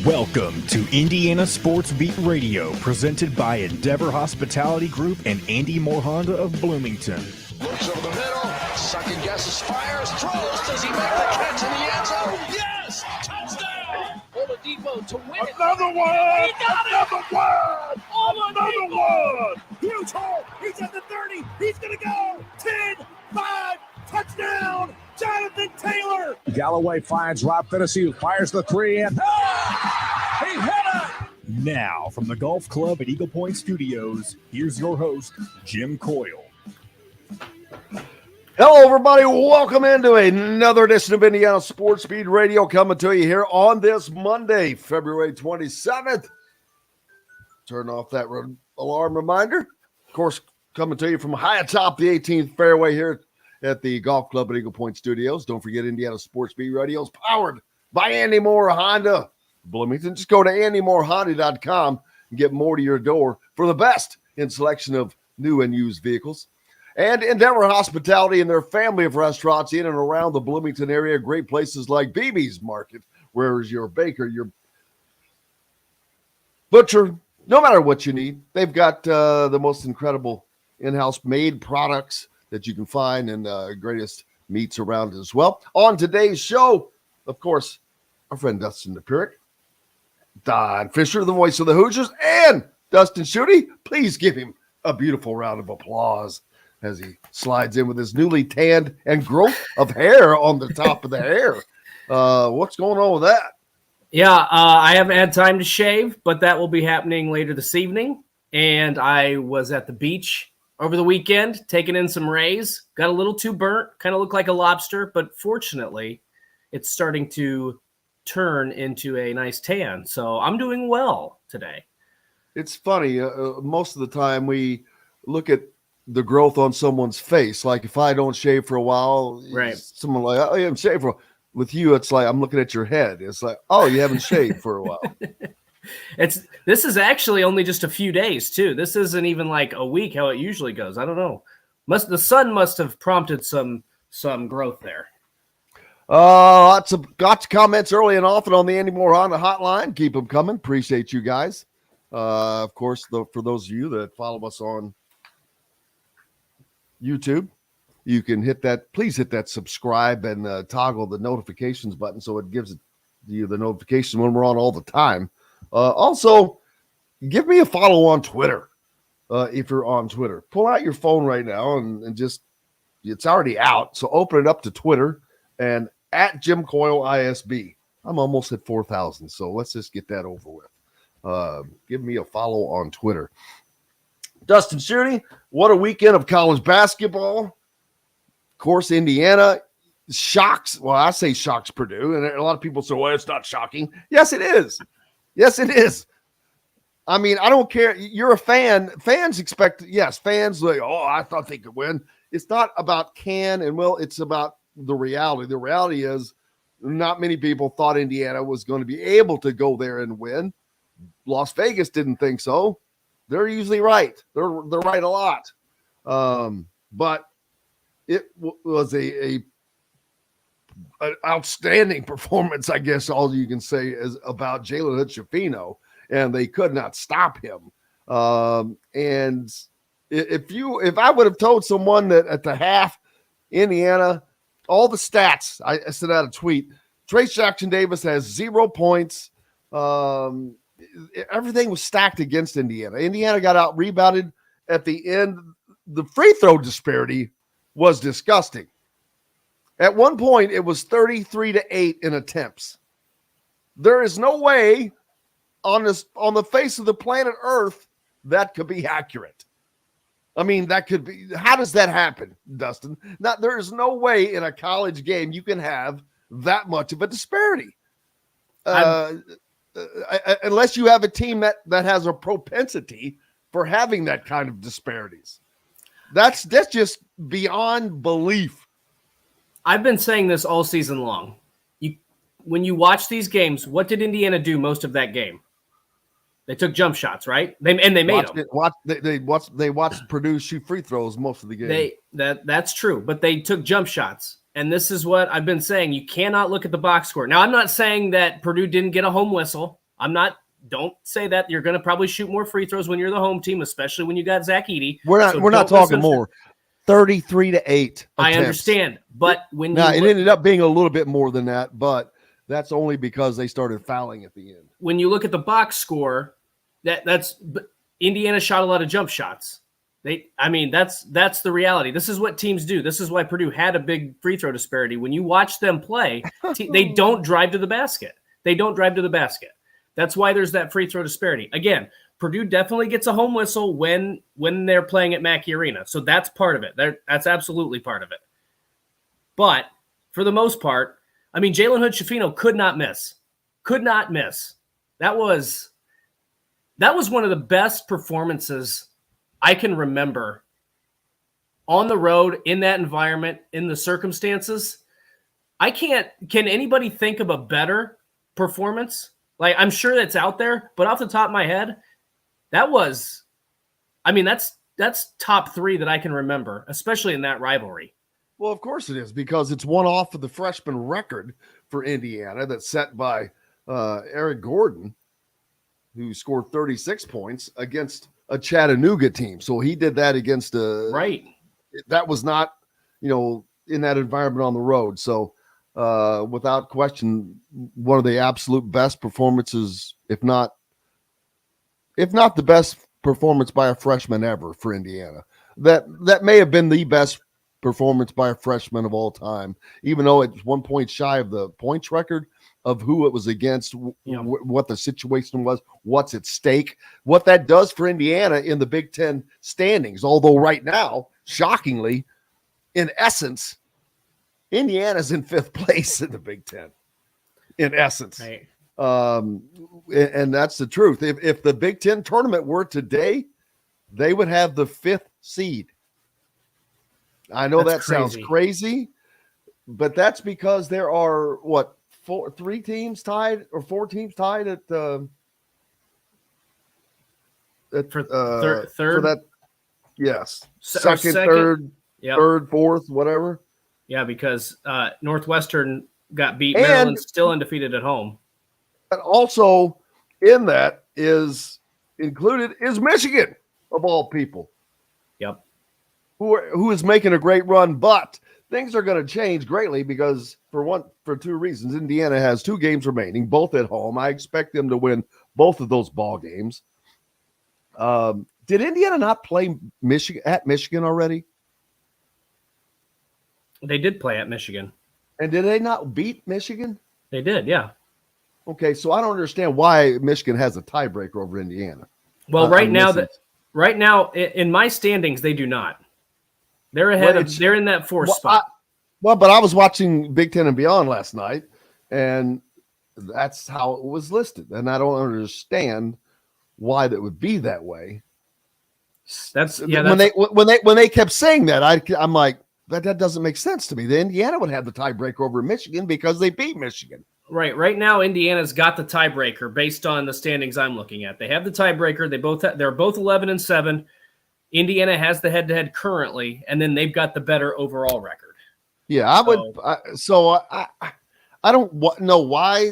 Welcome to Indiana Sports Beat Radio, presented by Endeavor Hospitality Group and Andy Moore Honda of Bloomington. Looks over the middle, second guesses, fires, throws. Does he make the catch in the end zone? Yes! Touchdown! Oladipo to win it. Another one! He got Another one! Oladipo! Another one! Huge hole! He's at the 30! He's gonna go! 10, 5, touchdown! Jonathan Taylor! Galloway finds Rob Finnessy, who fires the three, and he hit it! Now, from the Golf Club at Eagle Point Studios, here's your host, Jim Coyle. Hello, everybody. Welcome into another edition of Indiana Sports Speed Radio, coming to you here on this Monday, February 27th. Turn off that alarm reminder. Of course, coming to you from high atop the 18th fairway here at the Golf Club at Eagle Point Studios. Don't forget, Indiana Sports Speed Radio is powered by Andy Moore Honda Bloomington. Just go to andymoorehonda.com and get more to your door for the best in selection of new and used vehicles. And Endeavor Hospitality and their family of restaurants in and around the Bloomington area. Great places like BB's Market, where's your baker, your butcher, no matter what you need. They've got the most incredible in-house made products that you can find, and greatest meats around as well. On today's show, of course, our friend Dustin Dopirak, Don Fischer, the voice of the Hoosiers, and Dustin Schutte. Please give him a beautiful round of applause as he slides in with his newly tanned and growth of hair on the top of the hair. What's going on with that? Yeah, I haven't had time to shave, but that will be happening later this evening. And I was at the beach over the weekend, taking in some rays. Got a little too burnt, kind of looked like a lobster, but fortunately, it's starting to turn into a nice tan. So I'm doing well today. It's funny. Most of the time we look at the growth on someone's face. Like if I don't shave for a while, right? Someone like, oh, you haven't shaved for a while. With you, it's like, I'm looking at your head. It's like, oh, you haven't shaved for a while. This is actually only just a few days too. This isn't even like a week how it usually goes. I don't know. The sun must have prompted some growth there. Lots of comments early and often on the Andy Moore Honda hotline. Keep them coming. Appreciate you guys. Of course, for those of you that follow us on YouTube, you can please hit that subscribe and toggle the notifications button so it gives you the notification when we're on all the time. Also, give me a follow on Twitter if you're on Twitter. Pull out your phone right now and just, it's already out, so open it up to Twitter and at Jim Coyle ISB. I'm almost at 4,000, so let's just get that over with. Give me a follow on Twitter. Dustin Schutte, what a weekend of college basketball. Of course, Indiana shocks. Well, I say shocks Purdue, and a lot of people say, well, it's not shocking. Yes, it is. Yes, it is. I mean, I don't care. You're a fan. Fans expect, yes, fans like, oh, I thought they could win. It's not about can and will. It's about the reality. The reality is not many people thought Indiana was going to be able to go there and win. Las Vegas didn't think so. They're usually right. They're right a lot. But it was an outstanding performance, I guess all you can say is about Jalen Hood-Schifino, and they could not stop him. And if I would have told someone that at the half, Indiana, all the stats, I sent out a tweet, Trace Jackson-Davis has 0 points. Everything was stacked against Indiana. Indiana got out rebounded at the end. The free throw disparity was disgusting. At one point, it was 33-8 in attempts. There is no way on the face of the planet Earth that could be accurate. I mean, that could be. How does that happen, Dustin? Now, there is no way in a college game you can have that much of a disparity. Unless you have a team that has a propensity for having that kind of disparities. That's just beyond belief. I've been saying this all season long. When you watch these games, what did Indiana do most of that game? They took jump shots, right? They made them. They watched Purdue shoot free throws most of the game. That's true, but they took jump shots. And this is what I've been saying. You cannot look at the box score. Now, I'm not saying that Purdue didn't get a home whistle. Don't say that. You're going to probably shoot more free throws when you're the home team, especially when you got Zach Edey. We're not talking more. 33-8. I understand, but when it ended up being a little bit more than that, but that's only because they started fouling at the end. When you look at the box score, that's Indiana shot a lot of jump shots. That's the reality. This is what teams do. This is why Purdue had a big free throw disparity. When you watch them play, they don't drive to the basket. That's why there's that free throw disparity. Again, Purdue definitely gets a home whistle when they're playing at Mackey Arena. So that's part of it. That's absolutely part of it. But for the most part, Jalen Hood-Schifino could not miss. That was one of the best performances I can remember on the road, in that environment, in the circumstances. Can anybody think of a better performance? Like, I'm sure that's out there, but off the top of my head, that's top 3 that I can remember, especially in that rivalry. Well, of course it is, because it's one off of the freshman record for Indiana that's set by Eric Gordon, who scored 36 points against a Chattanooga team. So he did that against right. That was not, in that environment on the road. So without question, one of the absolute best performances, if not the best performance by a freshman ever for Indiana. That may have been the best performance by a freshman of all time, even though it's 1 point shy of the points record of who it was against, what the situation was, what's at stake, what that does for Indiana in the Big Ten standings. Although right now, shockingly, in essence, Indiana's in 5th place in the Big Ten, in essence. Right. And that's the truth. If the Big Ten tournament were today, they would have the 5th seed. I know that sounds crazy, but that's because there are four teams tied at third for that. Yes, second, third, third, fourth, whatever. Yeah, because Northwestern got beat. Maryland's still undefeated at home. And also in that is included is Michigan, of all people. Yep. Who is making a great run, but things are going to change greatly because for 2 reasons. Indiana has 2 games remaining, both at home. I expect them to win both of those ball games. Did Indiana not play Michigan already? They did play at Michigan. And did they not beat Michigan? They did, yeah. Okay, so I don't understand why Michigan has a tiebreaker over Indiana. Well, right now in my standings, they do not. They're ahead they're in that 4th spot. But I was watching Big Ten and Beyond last night, and that's how it was listed. And I don't understand why that would be that way. When they kept saying that, I'm like, that doesn't make sense to me. The Indiana would have the tiebreaker over Michigan because they beat Michigan. Right. Right now, Indiana's got the tiebreaker based on the standings I'm looking at. They have the tiebreaker. They're both 11-7. Indiana has the head-to-head currently, and then they've got the better overall record. Yeah, I don't know why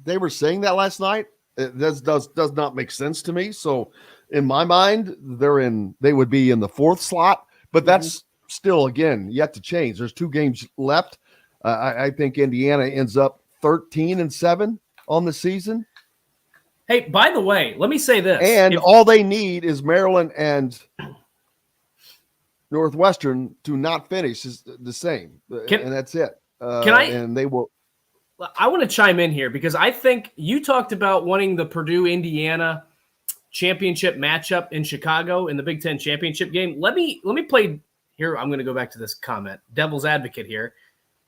they were saying that last night. It does not make sense to me. So in my mind, they would be in the 4th slot, but that's still, again, yet to change. There's 2 games left. I think Indiana ends up 13-7 on the season. Hey, by the way, let me say this. And all they need is Maryland and Northwestern to not finish is the same. And that's it. And they will. I want to chime in here because I think you talked about wanting the Purdue-Indiana championship matchup in Chicago in the Big Ten championship game. Let me play here. I'm going to go back to this comment. Devil's advocate here.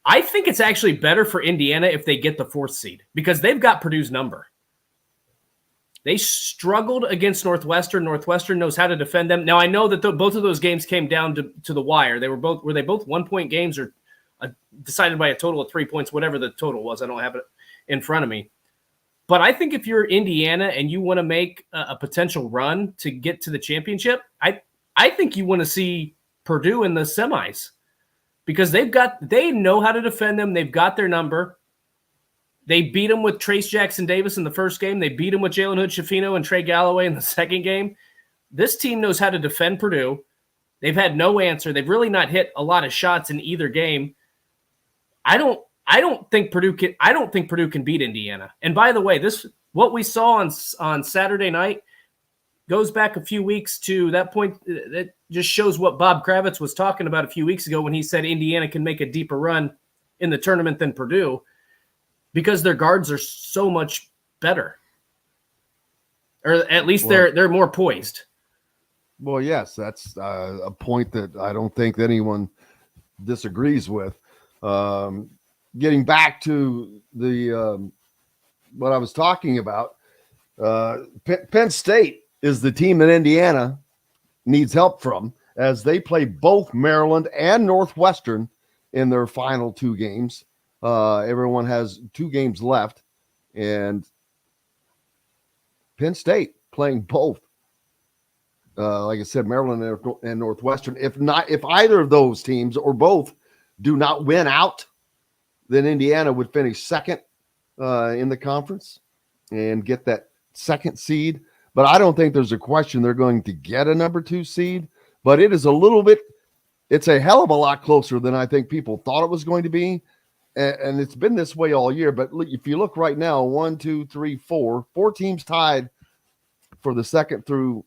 I think it's actually better for Indiana if they get the 4th seed because they've got Purdue's number. They struggled against Northwestern. Northwestern knows how to defend them. Now, I know that both of those games came down to the wire. Were they both 1-point games or decided by a total of 3 points, whatever the total was. I don't have it in front of me. But I think if you're Indiana and you want to make a potential run to get to the championship, I think you want to see Purdue in the semis because they know how to defend them. They've got their number. They beat them with Trace Jackson Davis in the first game. They beat them with Jalen Hood-Schifino and Trey Galloway in the second game. This team knows how to defend Purdue. They've had no answer. They've really not hit a lot of shots in either game. I don't think Purdue can beat Indiana. And by the way, what we saw on Saturday night goes back a few weeks to that point. That just shows what Bob Kravitz was talking about a few weeks ago when he said Indiana can make a deeper run in the tournament than Purdue because their guards are so much better. Or at least they're more poised. Well, yes, that's a point that I don't think anyone disagrees with. Getting back to the what I was talking about, Penn State is the team that Indiana needs help from as they play both Maryland and Northwestern in their final 2 games. Everyone has 2 games left, and Penn State playing both. Like I said, Maryland and Northwestern. If either of those teams or both do not win out, then Indiana would finish second in the conference and get that second seed. But I don't think there's a question they're going to get a number 2 seed. But it is it's a hell of a lot closer than I think people thought it was going to be. And it's been this way all year. But if you look right now, 1, 2, 3, 4 teams tied for the second, third,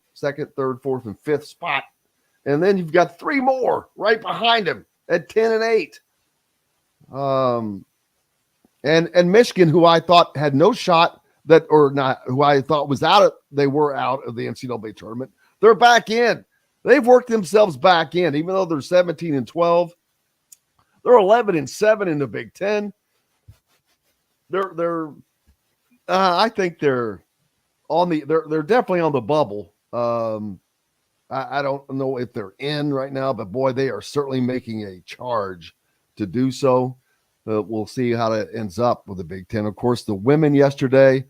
fourth, and fifth spot. And then you've got 3 more right behind them at 10 and 8. And Michigan, who I thought had no shot who I thought was they were out of the NCAA tournament. They're back in. They've worked themselves back in, even though they're 17 and 12. They're 11 and 7 in the Big Ten. I think they're definitely on the bubble. I don't know if they're in right now, but boy, they are certainly making a charge to do so. We'll see how that ends up with the Big Ten. Of course, the women yesterday,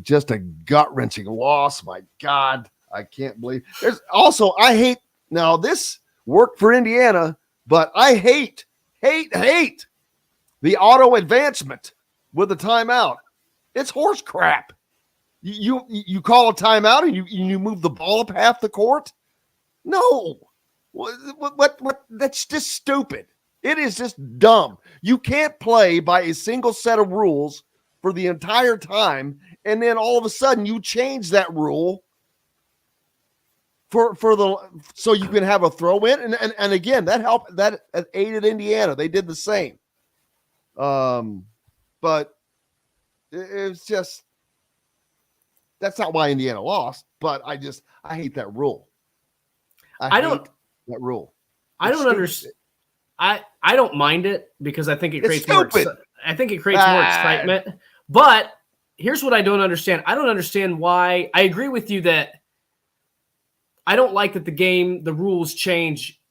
just a gut-wrenching loss. My God, I can't believe. This worked for Indiana, but I hate the auto advancement with the timeout. It's horse crap. You call a timeout and you move the ball up half the court? No. What? That's just stupid. It is just dumb. You can't play by a single set of rules for the entire time, and then all of a sudden you change that rule so you can have a throw in. And again, that aided Indiana. They did the same. But it's just that's not why Indiana lost, but I hate that rule. I don't understand. I don't mind it because I think it creates more excitement. But here's what I don't understand. I don't understand why. I agree with you that I don't like that the rules change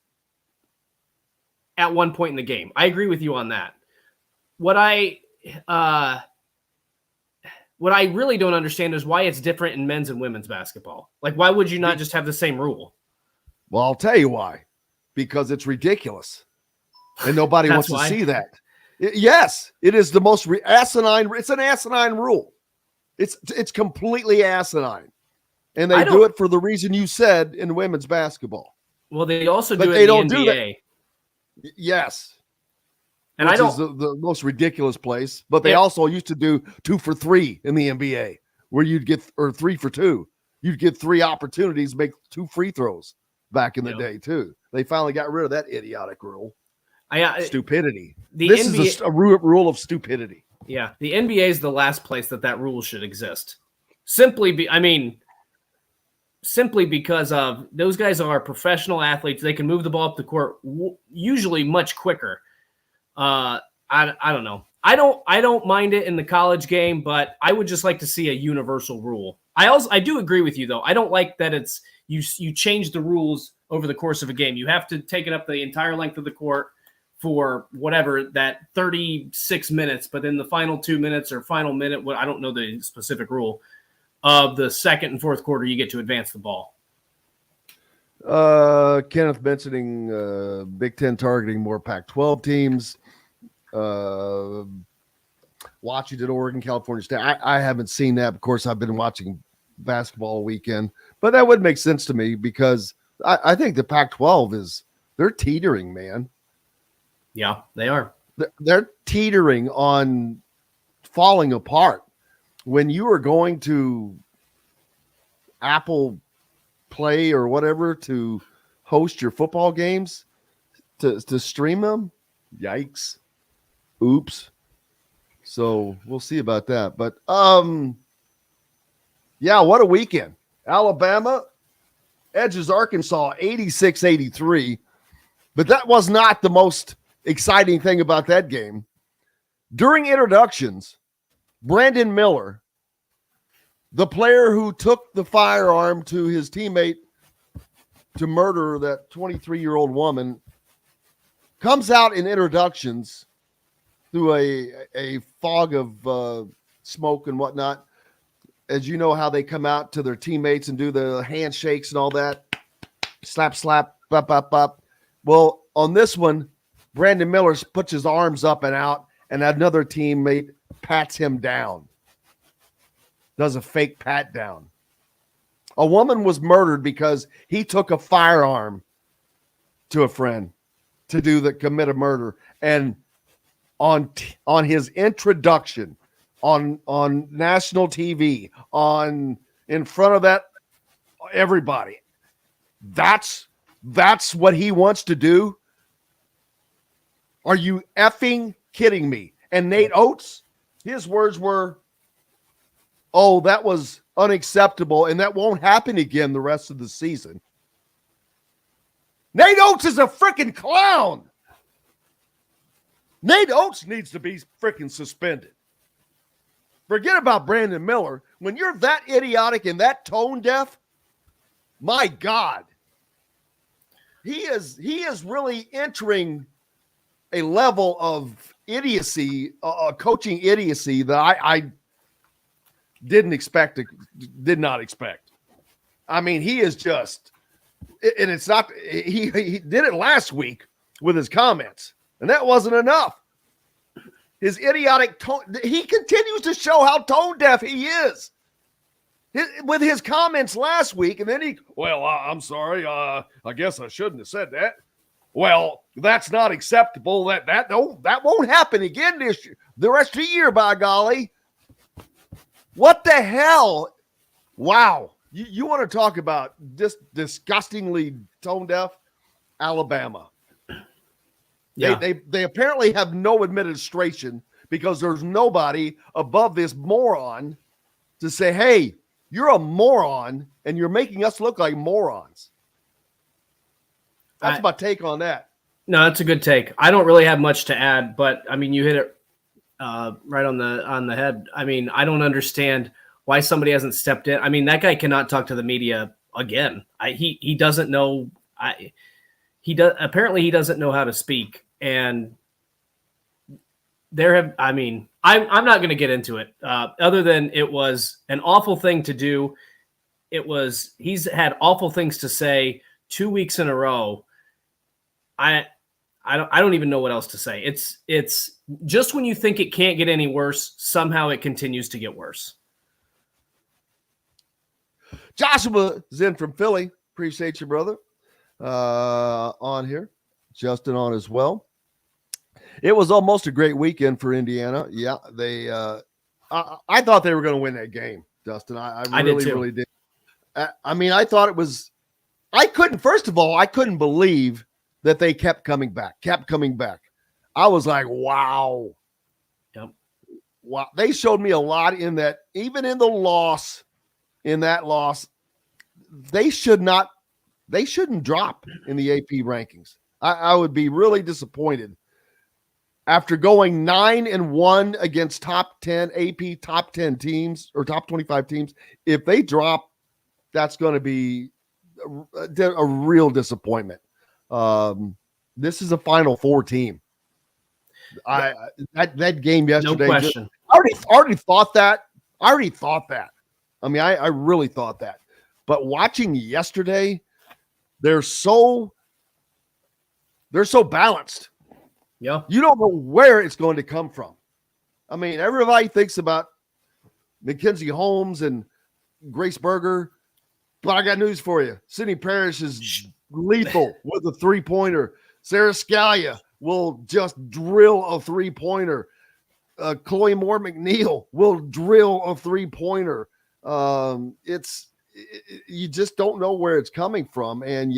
at one point in the game. I agree with you on that. What I really don't understand is why it's different in men's and women's basketball. Like, why would you not just have the same rule? Well, I'll tell you why. Because it's ridiculous. And nobody wants to see that. Yes, it is the most asinine. It's an asinine rule. It's completely asinine. And they do it for the reason you said in women's basketball. Well, they also do it in the NBA. Yes. And which is the most ridiculous place. But they also used to do 2 for 3 in the NBA, where you'd get, or 3 for 2. You'd get 3 opportunities to make 2 free throws back in the day, too. They finally got rid of that idiotic rule. Stupidity. This is a rule of stupidity. Yeah, the NBA is the last place that rule should exist. Simply because of those guys are professional athletes. They can move the ball up the court usually much quicker. I don't know. I don't mind it in the college game, but I would just like to see a universal rule. I do agree with you though. I don't like that it's you change the rules over the course of a game. You have to take it up the entire length of the court for whatever that 36 minutes, but in the final 2 minutes or final minute, I don't know the specific rule of the second and fourth quarter, you get to advance the ball. Kenneth mentioning Big Ten targeting more Pac-12 teams. watching at Oregon, California State. I haven't seen that. Of course, I've been watching basketball all weekend, but that would make sense to me because I think the Pac-12 they're teetering, man. Yeah, they are. They're teetering on falling apart. When you are going to Apple Play or whatever to host your football games, to stream them, yikes. Oops. So we'll see about that. But yeah, what a weekend. Alabama edges Arkansas 86-83. But that was not the most exciting thing about that game. During introductions, Brandon Miller, the player who took the firearm to his teammate to murder that 23-year-old woman, comes out in introductions through a fog of smoke and whatnot. As you know how they come out to their teammates and do the handshakes and all that. Slap, slap, bop, bop, bop. Well, on this one, Brandon Miller puts his arms up and out, and another teammate pats him down. Does a fake pat down. A woman was murdered because he took a firearm to a friend to commit a murder. And on his introduction on national TV, in front of that everybody, that's what he wants to do. Are you effing kidding me? And Nate Oates, his words were, "Oh, that was unacceptable, and that won't happen again the rest of the season." Nate Oates is a freaking clown. Nate Oates needs to be freaking suspended. Forget about Brandon Miller. When you're that idiotic and that tone deaf, my God, he is really entering a level of idiocy, coaching idiocy that I did not expect. I mean, he is just, and it's not, he did it last week with his comments, and that wasn't enough. His idiotic tone, he continues to show how tone deaf he is. With his comments last week, and then I'm sorry, I guess I shouldn't have said that. Well, that's not acceptable. That won't happen again this year. The rest of the year, by golly. What the hell? Wow. You want to talk about just disgustingly tone deaf? Alabama. Yeah. They apparently have no administration because there's nobody above this moron to say, hey, you're a moron and you're making us look like morons. That's my take on that. No, that's a good take. I don't really have much to add, but I mean, you hit it right on the head. I mean, I don't understand why somebody hasn't stepped in. I mean, that guy cannot talk to the media again. He doesn't know. Apparently he doesn't know how to speak. And I'm not going to get into it other than it was an awful thing to do. He's had awful things to say 2 weeks in a row. I don't even know what else to say. It's just when you think it can't get any worse, somehow it continues to get worse. Joshua is in from Philly. Appreciate you, brother. On here. Justin on as well. It was almost a great weekend for Indiana. Yeah, they. I thought they were going to win that game, Dustin. I really did. I mean, I thought it was. First of all, I couldn't believe that they kept coming back. I was like, wow. Yep. Wow. They showed me a lot in that, even in that loss, they shouldn't drop in the AP rankings. I would be really disappointed after going 9-1 against top 10 AP top 10 teams or top 25 teams. If they drop, that's going to be a real disappointment. This is a Final Four team. That game yesterday. No question. I already thought that. I mean, I really thought that. But watching yesterday, they're so balanced. Yeah. You don't know where it's going to come from. I mean, everybody thinks about Mackenzie Holmes and Grace Berger, but I got news for you. Sydney Parrish is lethal with a three-pointer. Sarah Scalia will just drill a three-pointer. Chloe Moore McNeil will drill a three-pointer. You just don't know where it's coming from, and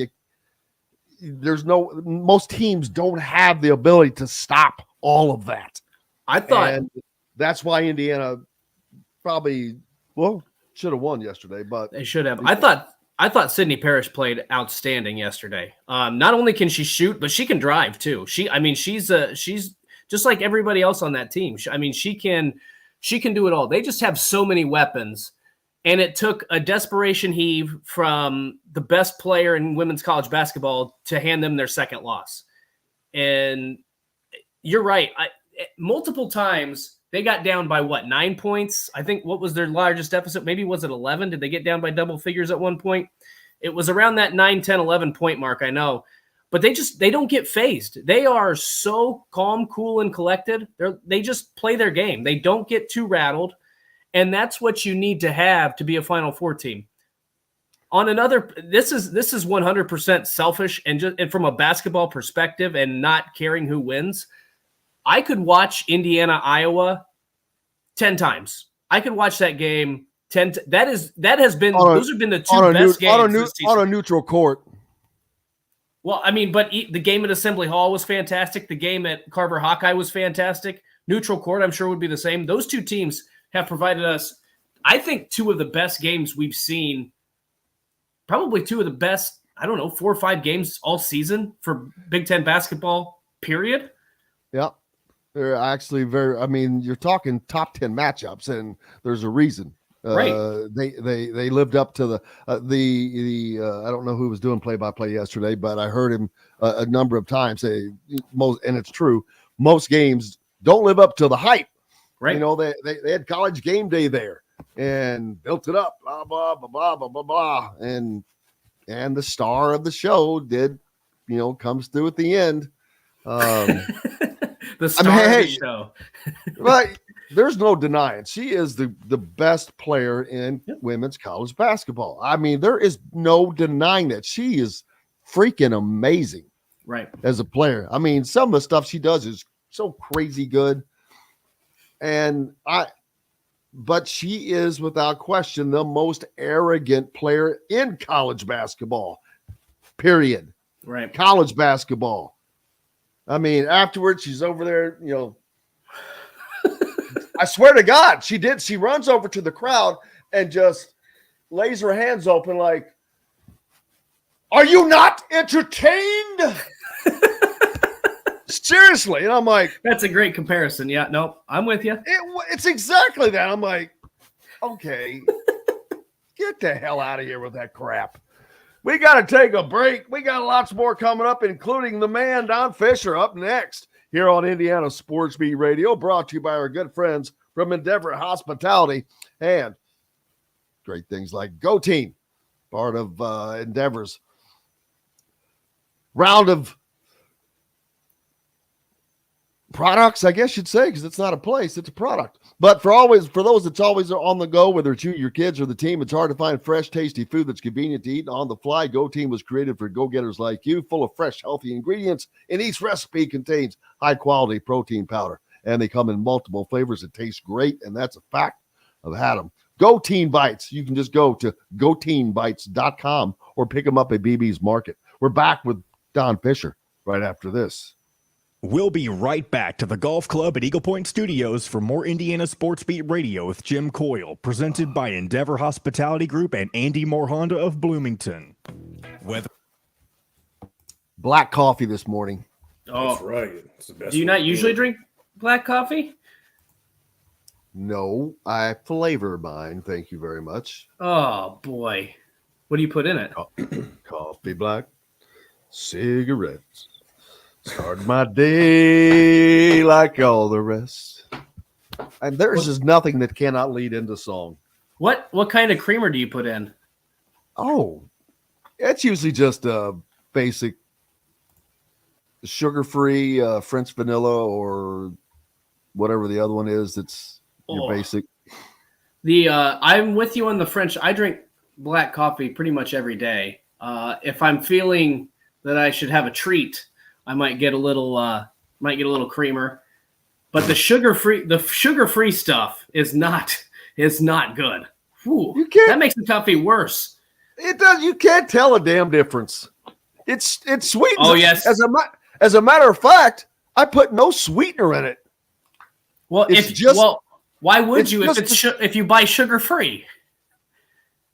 most teams don't have the ability to stop all of that. I thought and that's why Indiana probably should have won yesterday, but they should have. I thought Sydney Parrish played outstanding yesterday. Not only can she shoot, but she can drive too. She's just like everybody else on that team. She can do it all. They just have so many weapons, and it took a desperation heave from the best player in women's college basketball to hand them their second loss. And you're right. Multiple times they got down by 9 points? I think what was their largest deficit? Maybe was it 11? Did they get down by double figures at one point? It was around that 9, 10, 11 point mark, I know. But they don't get phased. They are so calm, cool, and collected. They just play their game. They don't get too rattled. And that's what you need to have to be a Final Four team. This is 100% selfish and from a basketball perspective and not caring who wins. I could watch Indiana, Iowa 10 times. I could watch that game 10. Those have been the two best games this season. On a neutral court. Well, but the game at Assembly Hall was fantastic. The game at Carver Hawkeye was fantastic. Neutral court, I'm sure, would be the same. Those two teams have provided us, I think, two of the best games we've seen. Probably two of the best, 4 or 5 games all season for Big Ten basketball, period. Yeah. They're actually you're talking top 10 matchups, and there's a reason. Right. They lived up to the I don't know who was doing play-by-play yesterday, but I heard him a number of times say and it's true, most games don't live up to the hype. Right. They had College Game Day there and built it up, blah, blah, blah, blah, blah, blah, blah. And the star of the show comes through at the end. The star of the show. But there's no denying she is the best player in women's college basketball. There is no denying that. She is freaking amazing. Right. As a player. Some of the stuff she does is so crazy good. But she is without question the most arrogant player in college basketball. Period. Right. College basketball. Afterwards, she's over there, I swear to God, she did. She runs over to the crowd and just lays her hands open like, are you not entertained? Seriously. And I'm like, that's a great comparison. Yeah, no, I'm with you. It's exactly that. I'm like, okay, get the hell out of here with that crap. We got to take a break. We got lots more coming up, including the man, Don Fischer, up next here on Indiana Sports Beat Radio, brought to you by our good friends from Endeavor Hospitality and great things like Go Team, part of Endeavor's round of products, I guess you'd say, because it's not a place, it's a product. But for those that's always on the go, whether it's you, your kids, or the team, it's hard to find fresh, tasty food that's convenient to eat and on the fly. Go Team was created for go-getters like you, full of fresh, healthy ingredients, and each recipe contains high-quality protein powder. And they come in multiple flavors that taste great, and that's a fact. I've had them. Go Teen Bites. You can just go to goteenbites.com or pick them up at BB's Market. We're back with Don Fischer right after this. We'll be right back to the Golf Club at Eagle Point Studios for more Indiana Sports Beat Radio with Jim Coyle, presented by Endeavor Hospitality Group and Andy Moore Honda of Bloomington. Black coffee this morning. Oh, that's right. It's the best. Do you not usually drink black coffee? No, I flavor mine. Thank you very much. Oh, boy. What do you put in it? Coffee black, cigarettes. Start my day like all the rest. And there's just nothing that cannot lead into song. What kind of creamer do you put in? Oh, it's usually just a basic sugar-free French vanilla or whatever the other one is. It's your basic. I'm with you on the French. I drink black coffee pretty much every day. If I'm feeling that I should have a treat, I might get a little creamer. But the sugar-free stuff is not good. Whew, that makes the coffee worse. It does. You can't tell a damn difference. It's sweet. Oh yes. As a matter of fact, I put no sweetener in it. Well, why would you if you buy sugar-free?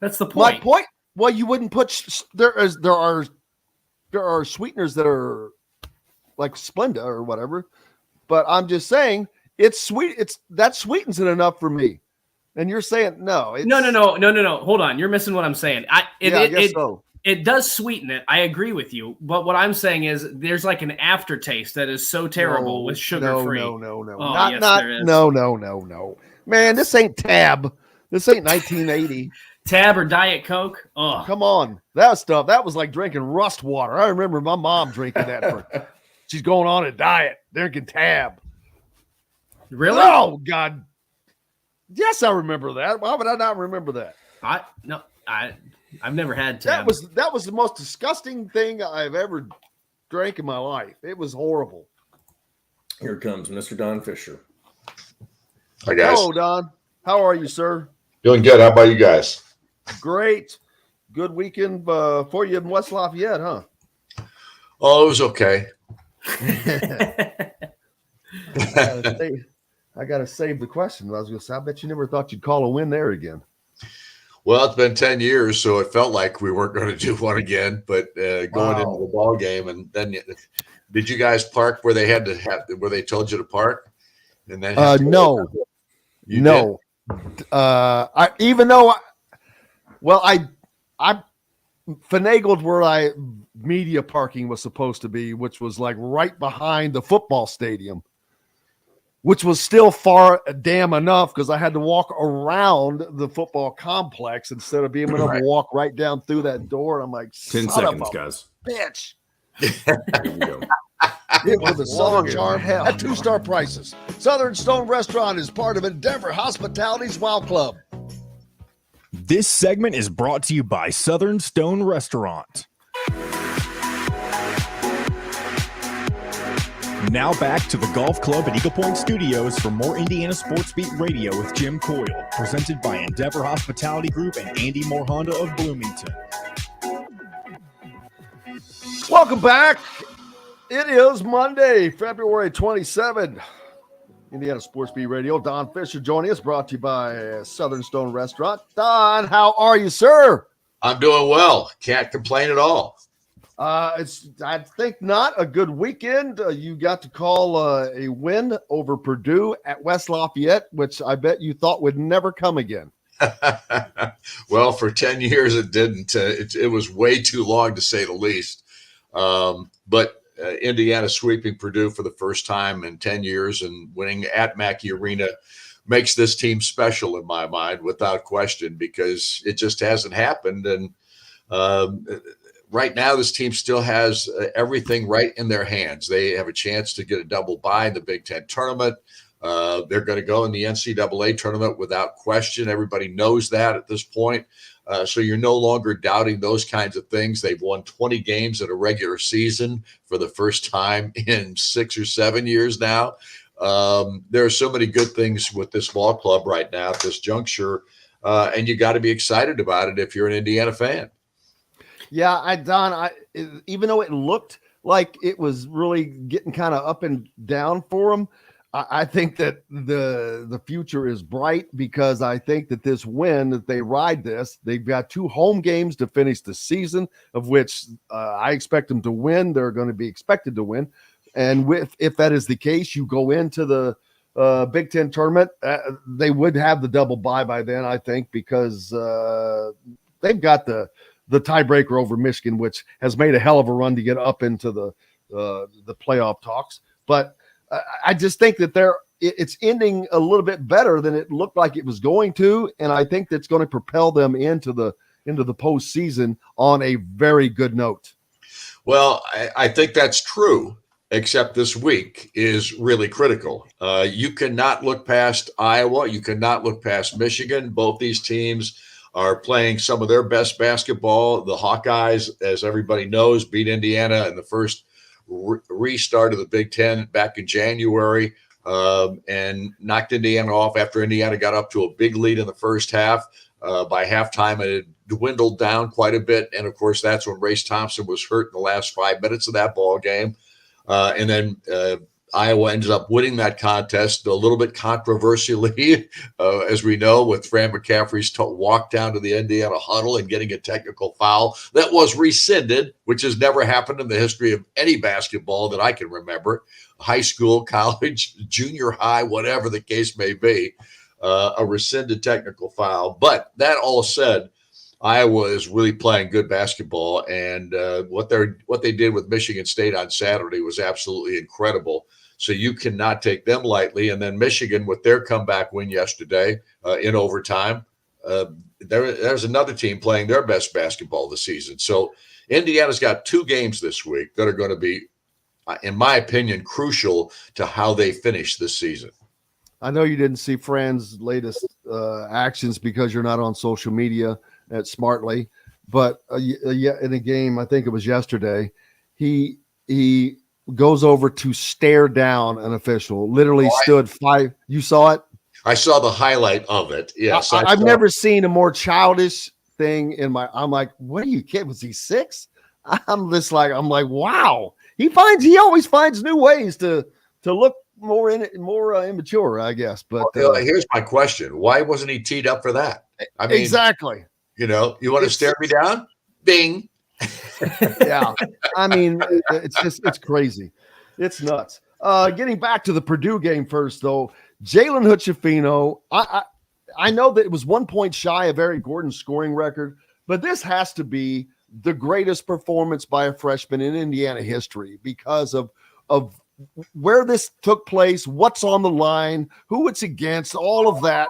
That's the point. My point. Well, you wouldn't put there are sweeteners that are like Splenda or whatever, but I'm just saying it's sweet. That sweetens it enough for me. And you're saying no. No. Hold on, you're missing what I'm saying. I guess so. It does sweeten it. I agree with you. But what I'm saying is there's like an aftertaste that is so terrible with sugar-free. No. Oh, there is. No. Man, this ain't Tab. This ain't 1980. Tab or Diet Coke? Oh. Come on. That stuff, that was like drinking rust water. I remember my mom drinking that. She's going on a diet, drinking Tab. Really? Oh, God. Yes, I remember that. Why would I not remember that? I've never had Tab. That was the most disgusting thing I've ever drank in my life. It was horrible. Here comes Mr. Don Fischer. Hi, guys. Hello, Don. How are you, sir? Doing good. How about you guys? Great. Good weekend for you in West Lafayette, huh? Oh, it was okay. I got to save the question. I was going to say, I bet you never thought you'd call a win there again. Well, it's been 10 years, so it felt like we weren't going to do one again. But going into the ball game, and then did you guys park where they had to where they told you to park? And then no. I finagled where media parking was supposed to be, which was like right behind the football stadium, which was still far damn enough because I had to walk around the football complex instead of being able to walk right down through that door. And I'm like, 10 seconds, guys. Bitch. Here we go. It was a Southern Charm at 2-star prices. Southern Stone Restaurant is part of Endeavor Hospitality's Wow Club. This segment is brought to you by Southern Stone Restaurant. Now back to the Golf Club at Eagle Point Studios for more Indiana Sports Beat Radio with Jim Coyle, presented by Endeavor Hospitality Group and Andy Moore Honda of Bloomington. Welcome back. It is Monday, February 27th. Indiana Sports Beat Radio. Don Fischer joining us, brought to you by Southern Stone Restaurant. Don, how are you, sir? I'm doing well. Can't complain at all. It's, I think, not a good weekend. You got to call a win over Purdue at West Lafayette, which I bet you thought would never come again. Well, for 10 years it didn't. It was way too long, to say the least. But Indiana sweeping Purdue for the first time in 10 years and winning at Mackey Arena makes this team special in my mind, without question, because it just hasn't happened. And right now, this team still has everything right in their hands. They have a chance to get a double bye in the Big Ten tournament. They're going to go in the NCAA tournament without question. Everybody knows that at this point. So you're no longer doubting those kinds of things. They've won 20 games in a regular season for the first time in 6 or 7 years now. There are so many good things with this ball club right now at this juncture, and you got to be excited about it if you're an Indiana fan. Yeah, Don, even though it looked like it was really getting kind of up and down for them, I think that the future is bright, because I think that this win, that they ride this, they've got 2 home games to finish the season, of which I expect them to win. They're going to be expected to win. And if that is the case, you go into the Big Ten tournament, they would have the double bye by then, I think, because they've got the tiebreaker over Michigan, which has made a hell of a run to get up into the playoff talks. But I just think that it's ending a little bit better than it looked like it was going to, and I think that's going to propel them into the postseason on a very good note. Well, I think that's true. except this week, is really critical. You cannot look past Iowa. You cannot look past Michigan. Both these teams are playing some of their best basketball. The Hawkeyes, as everybody knows, beat Indiana in the first restart of the Big Ten back in January, and knocked Indiana off after Indiana got up to a big lead in the first half. By halftime, it had dwindled down quite a bit. And, of course, that's when Race Thompson was hurt in the last 5 minutes of that ball game. And then Iowa ended up winning that contest a little bit controversially, as we know, with Fran McCaffrey's walk down to the Indiana huddle and getting a technical foul that was rescinded, which has never happened in the history of any basketball that I can remember, high school, college, junior high, whatever the case may be, a rescinded technical foul. But that all said, Iowa is really playing good basketball, and what they did with Michigan State on Saturday was absolutely incredible. So you cannot take them lightly. And then Michigan, with their comeback win yesterday in overtime, there's another team playing their best basketball this season. So Indiana's got 2 games this week that are going to be, in my opinion, crucial to how they finish this season. I know you didn't see Fran's latest actions because you're not on social media smartly, but in a game, I think it was yesterday, he goes over to stare down an official, literally stood 5. You saw it? I saw the highlight of it. Yes. I've never seen a more childish thing I'm like, what are you kidding? Was he 6? I'm like, wow. He always finds new ways to look more immature, I guess. But here's my question: why wasn't he teed up for that? I mean, exactly. You want to stare me down? Bing. Yeah. I mean, it's crazy. It's nuts. Getting back to the Purdue game first, though, Jalen Hood-Schifino, I know that it was 1 point shy of Eric Gordon's scoring record, but this has to be the greatest performance by a freshman in Indiana history because of where this took place, what's on the line, who it's against, all of that.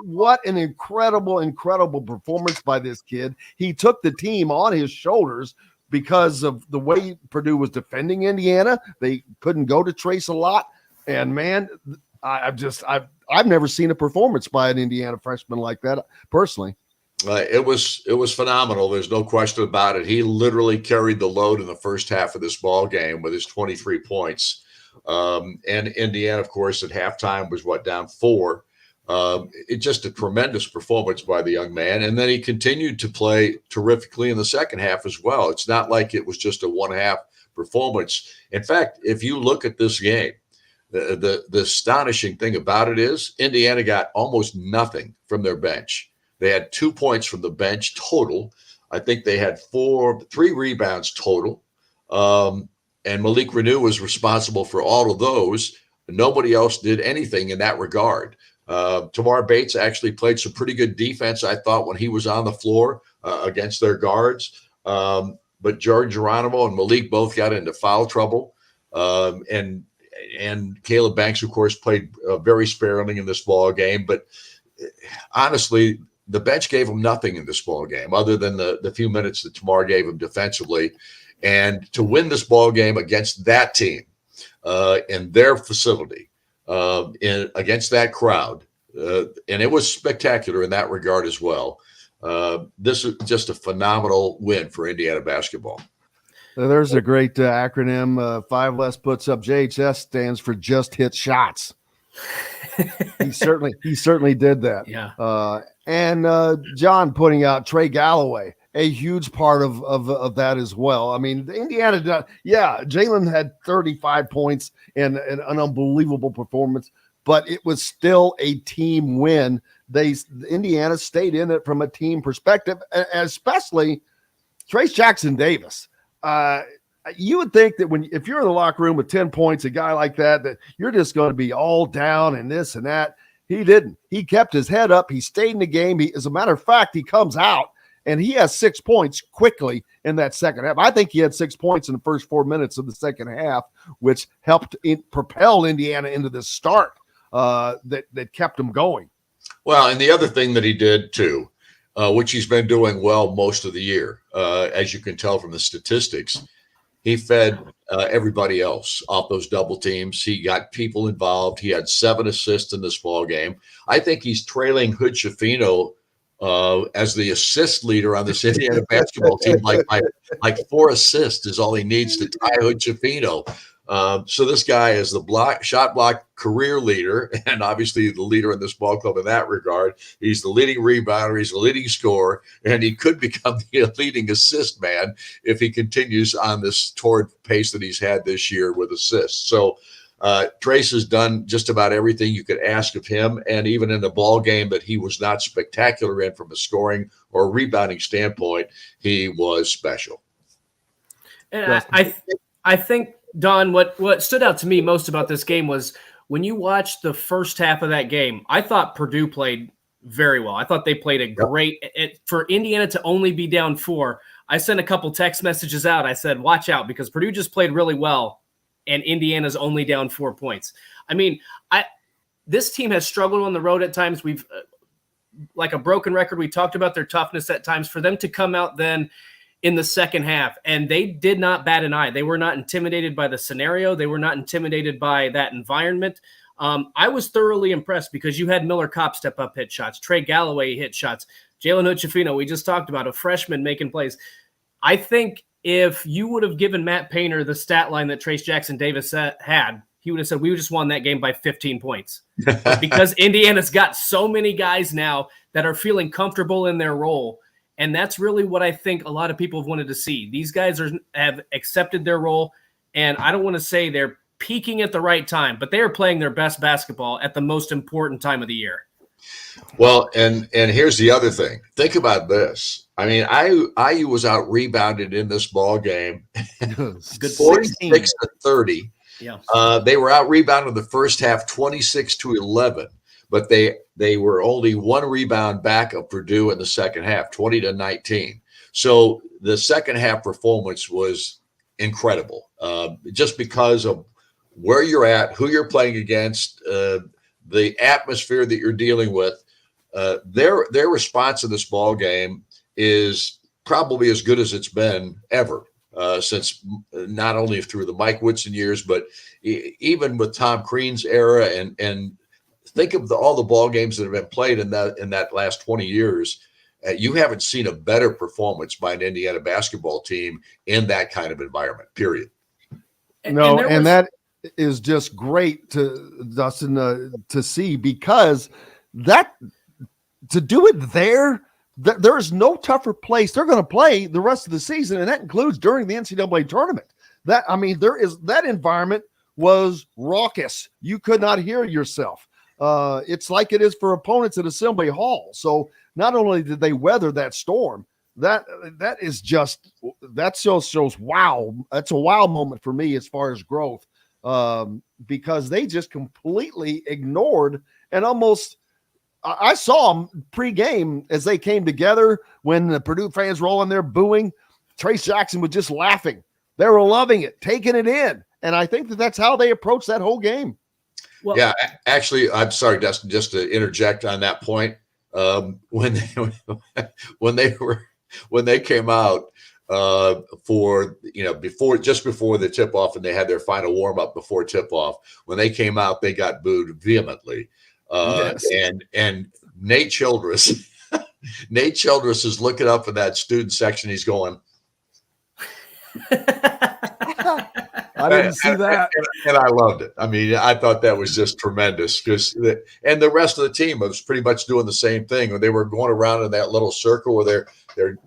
What an incredible performance by this kid. He took the team on his shoulders because of the way Purdue was defending Indiana. They couldn't go to Trace a lot. And man, I've never seen a performance by an Indiana freshman like that personally. It was phenomenal. There's no question about it. He literally carried the load in the first half of this ball game with his 23 points. And Indiana, of course, at halftime was down 4. It's just a tremendous performance by the young man. And then he continued to play terrifically in the second half as well. It's not like it was just a one-half performance. In fact, if you look at this game, the astonishing thing about it is Indiana got almost nothing from their bench. They had 2 points from the bench total. I think they had 3 rebounds total. And Malik Renew was responsible for all of those. Nobody else did anything in that regard. Tamar Bates actually played some pretty good defense, I thought, when he was on the floor against their guards. But George Geronimo and Malik both got into foul trouble. And Caleb Banks, of course, played very sparingly in this ball game. But honestly, the bench gave him nothing in this ball game other than the few minutes that Tamar gave him defensively. And to win this ball game against that team in their facility, against that crowd, and it was spectacular in that regard as well. This is just a phenomenal win for Indiana basketball. There's a great acronym. 5 less puts up. JHS stands for just hit shots. He certainly did that. Yeah. And John putting out Trey Galloway, a huge part of that as well. I mean, Indiana, Jalen had 35 points and an unbelievable performance, but it was still a team win. Indiana stayed in it from a team perspective, especially Trace Jackson Davis. You would think that if you're in the locker room with 10 points, a guy like that you're just going to be all down and this and that. He didn't. He kept his head up. He stayed in the game. As a matter of fact, he comes out and he has 6 points quickly in that second half. I think he had 6 points in the first 4 minutes of the second half, which helped propel Indiana into this start that kept him going. Well, and the other thing that he did too, which he's been doing well most of the year, as you can tell from the statistics, he fed everybody else off those double teams. He got people involved. He had 7 assists in this ball game. I think he's trailing Hood Schifino as the assist leader on this Indiana basketball team. Like 4 assists is all he needs to tie Hood Schifino. So this guy is the shot block career leader, and obviously the leader in this ball club in that regard. He's the leading rebounder, he's the leading scorer, and he could become the leading assist man if he continues on this torrid pace that he's had this year with assists. So Trace has done just about everything you could ask of him, and even in a ball game that he was not spectacular in from a scoring or rebounding standpoint, he was special. And I think, Don, what stood out to me most about this game was when you watched the first half of that game, I thought Purdue played very well. I thought they played a great – for Indiana to only be down 4, I sent a couple text messages out. I said, watch out, because Purdue just played really well, and Indiana's only down 4 points. I mean, this team has struggled on the road at times. We've like a broken record. We talked about their toughness at times. For them to come out then – in the second half, and they did not bat an eye. They were not intimidated by the scenario. They were not intimidated by that environment. I was thoroughly impressed because you had Miller Kopp step up, hit shots. Trey Galloway hit shots. Jalen Hood-Schifino, we just talked about, a freshman making plays. I think if you would have given Matt Painter the stat line that Trace Jackson Davis had, he would have said, we just won that game by 15 points. But because Indiana's got so many guys now that are feeling comfortable in their role, and that's really what I think a lot of people have wanted to see. These guys have accepted their role, and I don't want to say they're peaking at the right time, but they are playing their best basketball at the most important time of the year. Well, and here's the other thing. Think about this. I mean, IU was out rebounded in this ball game, 46-30. Yeah, they were out rebounded the first half, 26-11. But they were only 1 rebound back of Purdue in the second half, 20-19. So the second half performance was incredible, just because of where you're at, who you're playing against, the atmosphere that you're dealing with. Their response in this ball game is probably as good as it's been ever, since not only through the Mike Woodson years, but even with Tom Crean's era and think of all the ball games that have been played in that last 20 years. You haven't seen a better performance by an Indiana basketball team in that kind of environment, period. And that is just great Dustin, to see, because that to do it there is no tougher place they're going to play the rest of the season, and that includes during the NCAA tournament. That environment was raucous. You could not hear yourself. It's like it is for opponents at Assembly Hall. So not only did they weather that storm, that shows wow. That's a wow moment for me as far as growth, because they just completely ignored and almost. I saw them pregame as they came together when the Purdue fans were all in there booing. Trace Jackson was just laughing. They were loving it, taking it in, and I think that's how they approached that whole game. Well, yeah, actually, I'm sorry, Dustin, just to interject on that point. When they came out before the tip off, and they had their final warm up before tip off, when they came out, they got booed vehemently. Yes. And Nate Childress, is looking up in that student section. He's going, I didn't see that. And I loved it. I mean, I thought that was just tremendous, and the rest of the team was pretty much doing the same thing. When they were going around in that little circle where they're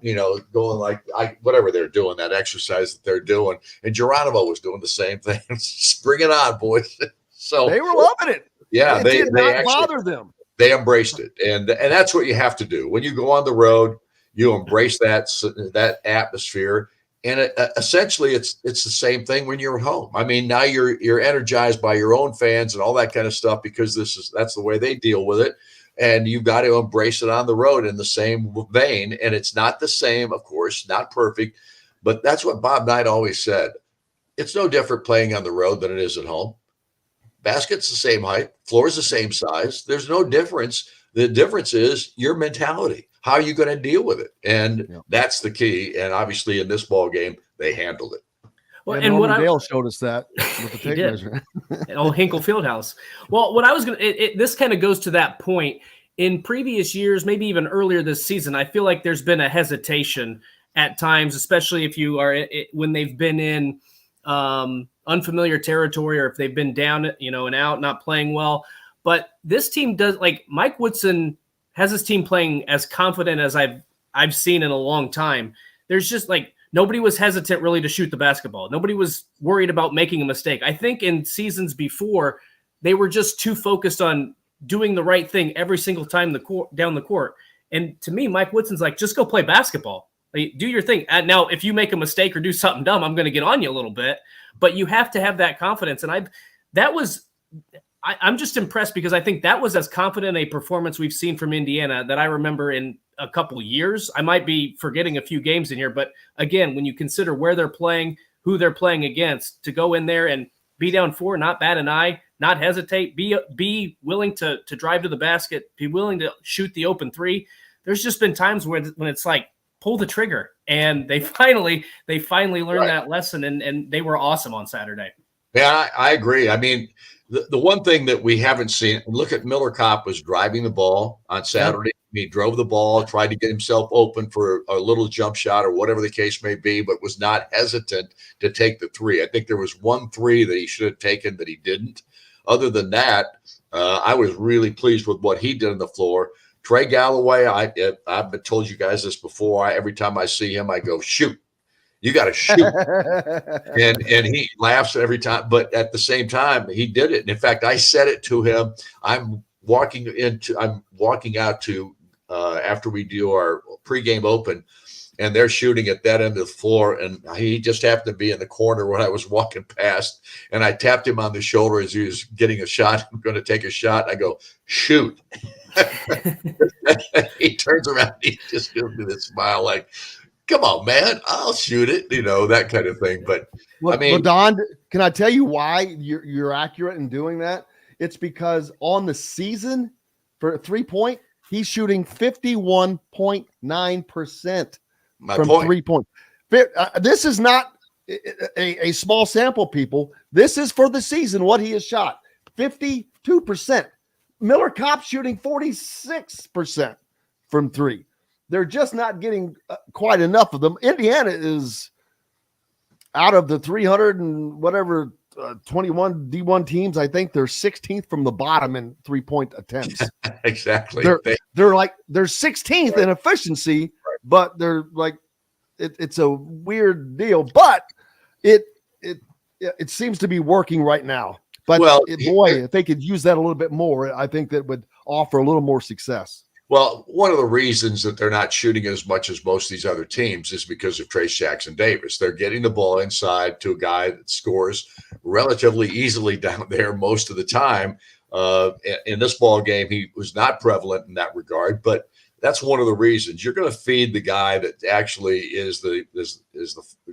going like whatever they're doing, that exercise that they're doing. And Geronimo was doing the same thing. Bring it on, boys. So they were loving it. Yeah, they did not bother them. They embraced it, and that's what you have to do when you go on the road. You embrace that atmosphere. And essentially, it's the same thing when you're at home. I mean, now you're energized by your own fans and all that kind of stuff, because that's the way they deal with it, and you've got to embrace it on the road in the same vein. And it's not the same, of course, not perfect, but that's what Bob Knight always said. It's no different playing on the road than it is at home. Basket's the same height, floor's the same size. There's no difference. The difference is your mentality. How are you going to deal with it? And that's the key. And obviously in this ball game, they handled it. Well, and and Norman what Dale showed us that with the He tape did. measure. Old Hinkle Fieldhouse. Well, what I was going to, this kind of goes to that point. In previous years, maybe even earlier this season, I feel like there's been a hesitation at times, especially if you are when they've been in unfamiliar territory or if they've been down, and out, not playing well. But this team does, like Mike Woodson has his team playing as confident as I've seen in a long time. There's just like nobody was hesitant really to shoot the basketball. Nobody was worried about making a mistake. I think in seasons before, they were just too focused on doing the right thing every single time down the court. And to me, Mike Woodson's like, just go play basketball. Like, do your thing. Now, if you make a mistake or do something dumb, I'm going to get on you a little bit. But you have to have that confidence. And I'm just impressed because I think that was as confident a performance we've seen from Indiana that I remember in a couple years. I might be forgetting a few games in here, but again, when you consider where they're playing, who they're playing against, to go in there and be down 4, not bat an eye, not hesitate, be willing to drive to the basket, be willing to shoot the open 3. There's just been times when it's like, pull the trigger, and they finally learned that lesson, and they were awesome on Saturday. Yeah, I agree. I mean, the one thing that we haven't seen, look at Miller Kopp was driving the ball on Saturday. He drove the ball, tried to get himself open for a little jump shot or whatever the case may be, but was not hesitant to take the 3. I think there was 1 3 that he should have taken that he didn't. Other than that, I was really pleased with what he did on the floor. Trey Galloway, I've told you guys this before. Every time I see him, I go, shoot. You got to shoot. and he laughs every time. But at the same time, he did it. And in fact, I said it to him. I'm walking out to after we do our pregame open, and they're shooting at that end of the floor. And he just happened to be in the corner when I was walking past. And I tapped him on the shoulder as he was getting a shot. I'm going to take a shot. I go, shoot. He turns around. He just gives me this smile like, come on, man, I'll shoot it, that kind of thing. But well, I mean, Don, can I tell you why you're accurate in doing that? It's because on the season for 3-point, he's shooting 51.9% from 3-point. This is not a small sample, people. This is for the season what he has shot, 52%. Miller Kopp shooting 46% from 3. They're just not getting quite enough of them. Indiana is out of the 300 and whatever 21 D1 teams. I think they're 16th from the bottom in 3-point attempts. Exactly. They're 16th in efficiency, but they're like it's a weird deal. But it seems to be working right now. But if they could use that a little bit more, I think that would offer a little more success. Well, one of the reasons that they're not shooting as much as most of these other teams is because of Trace Jackson Davis. They're getting the ball inside to a guy that scores relatively easily down there most of the time. In this ball game, he was not prevalent in that regard, but that's one of the reasons. You're going to feed the guy that actually is the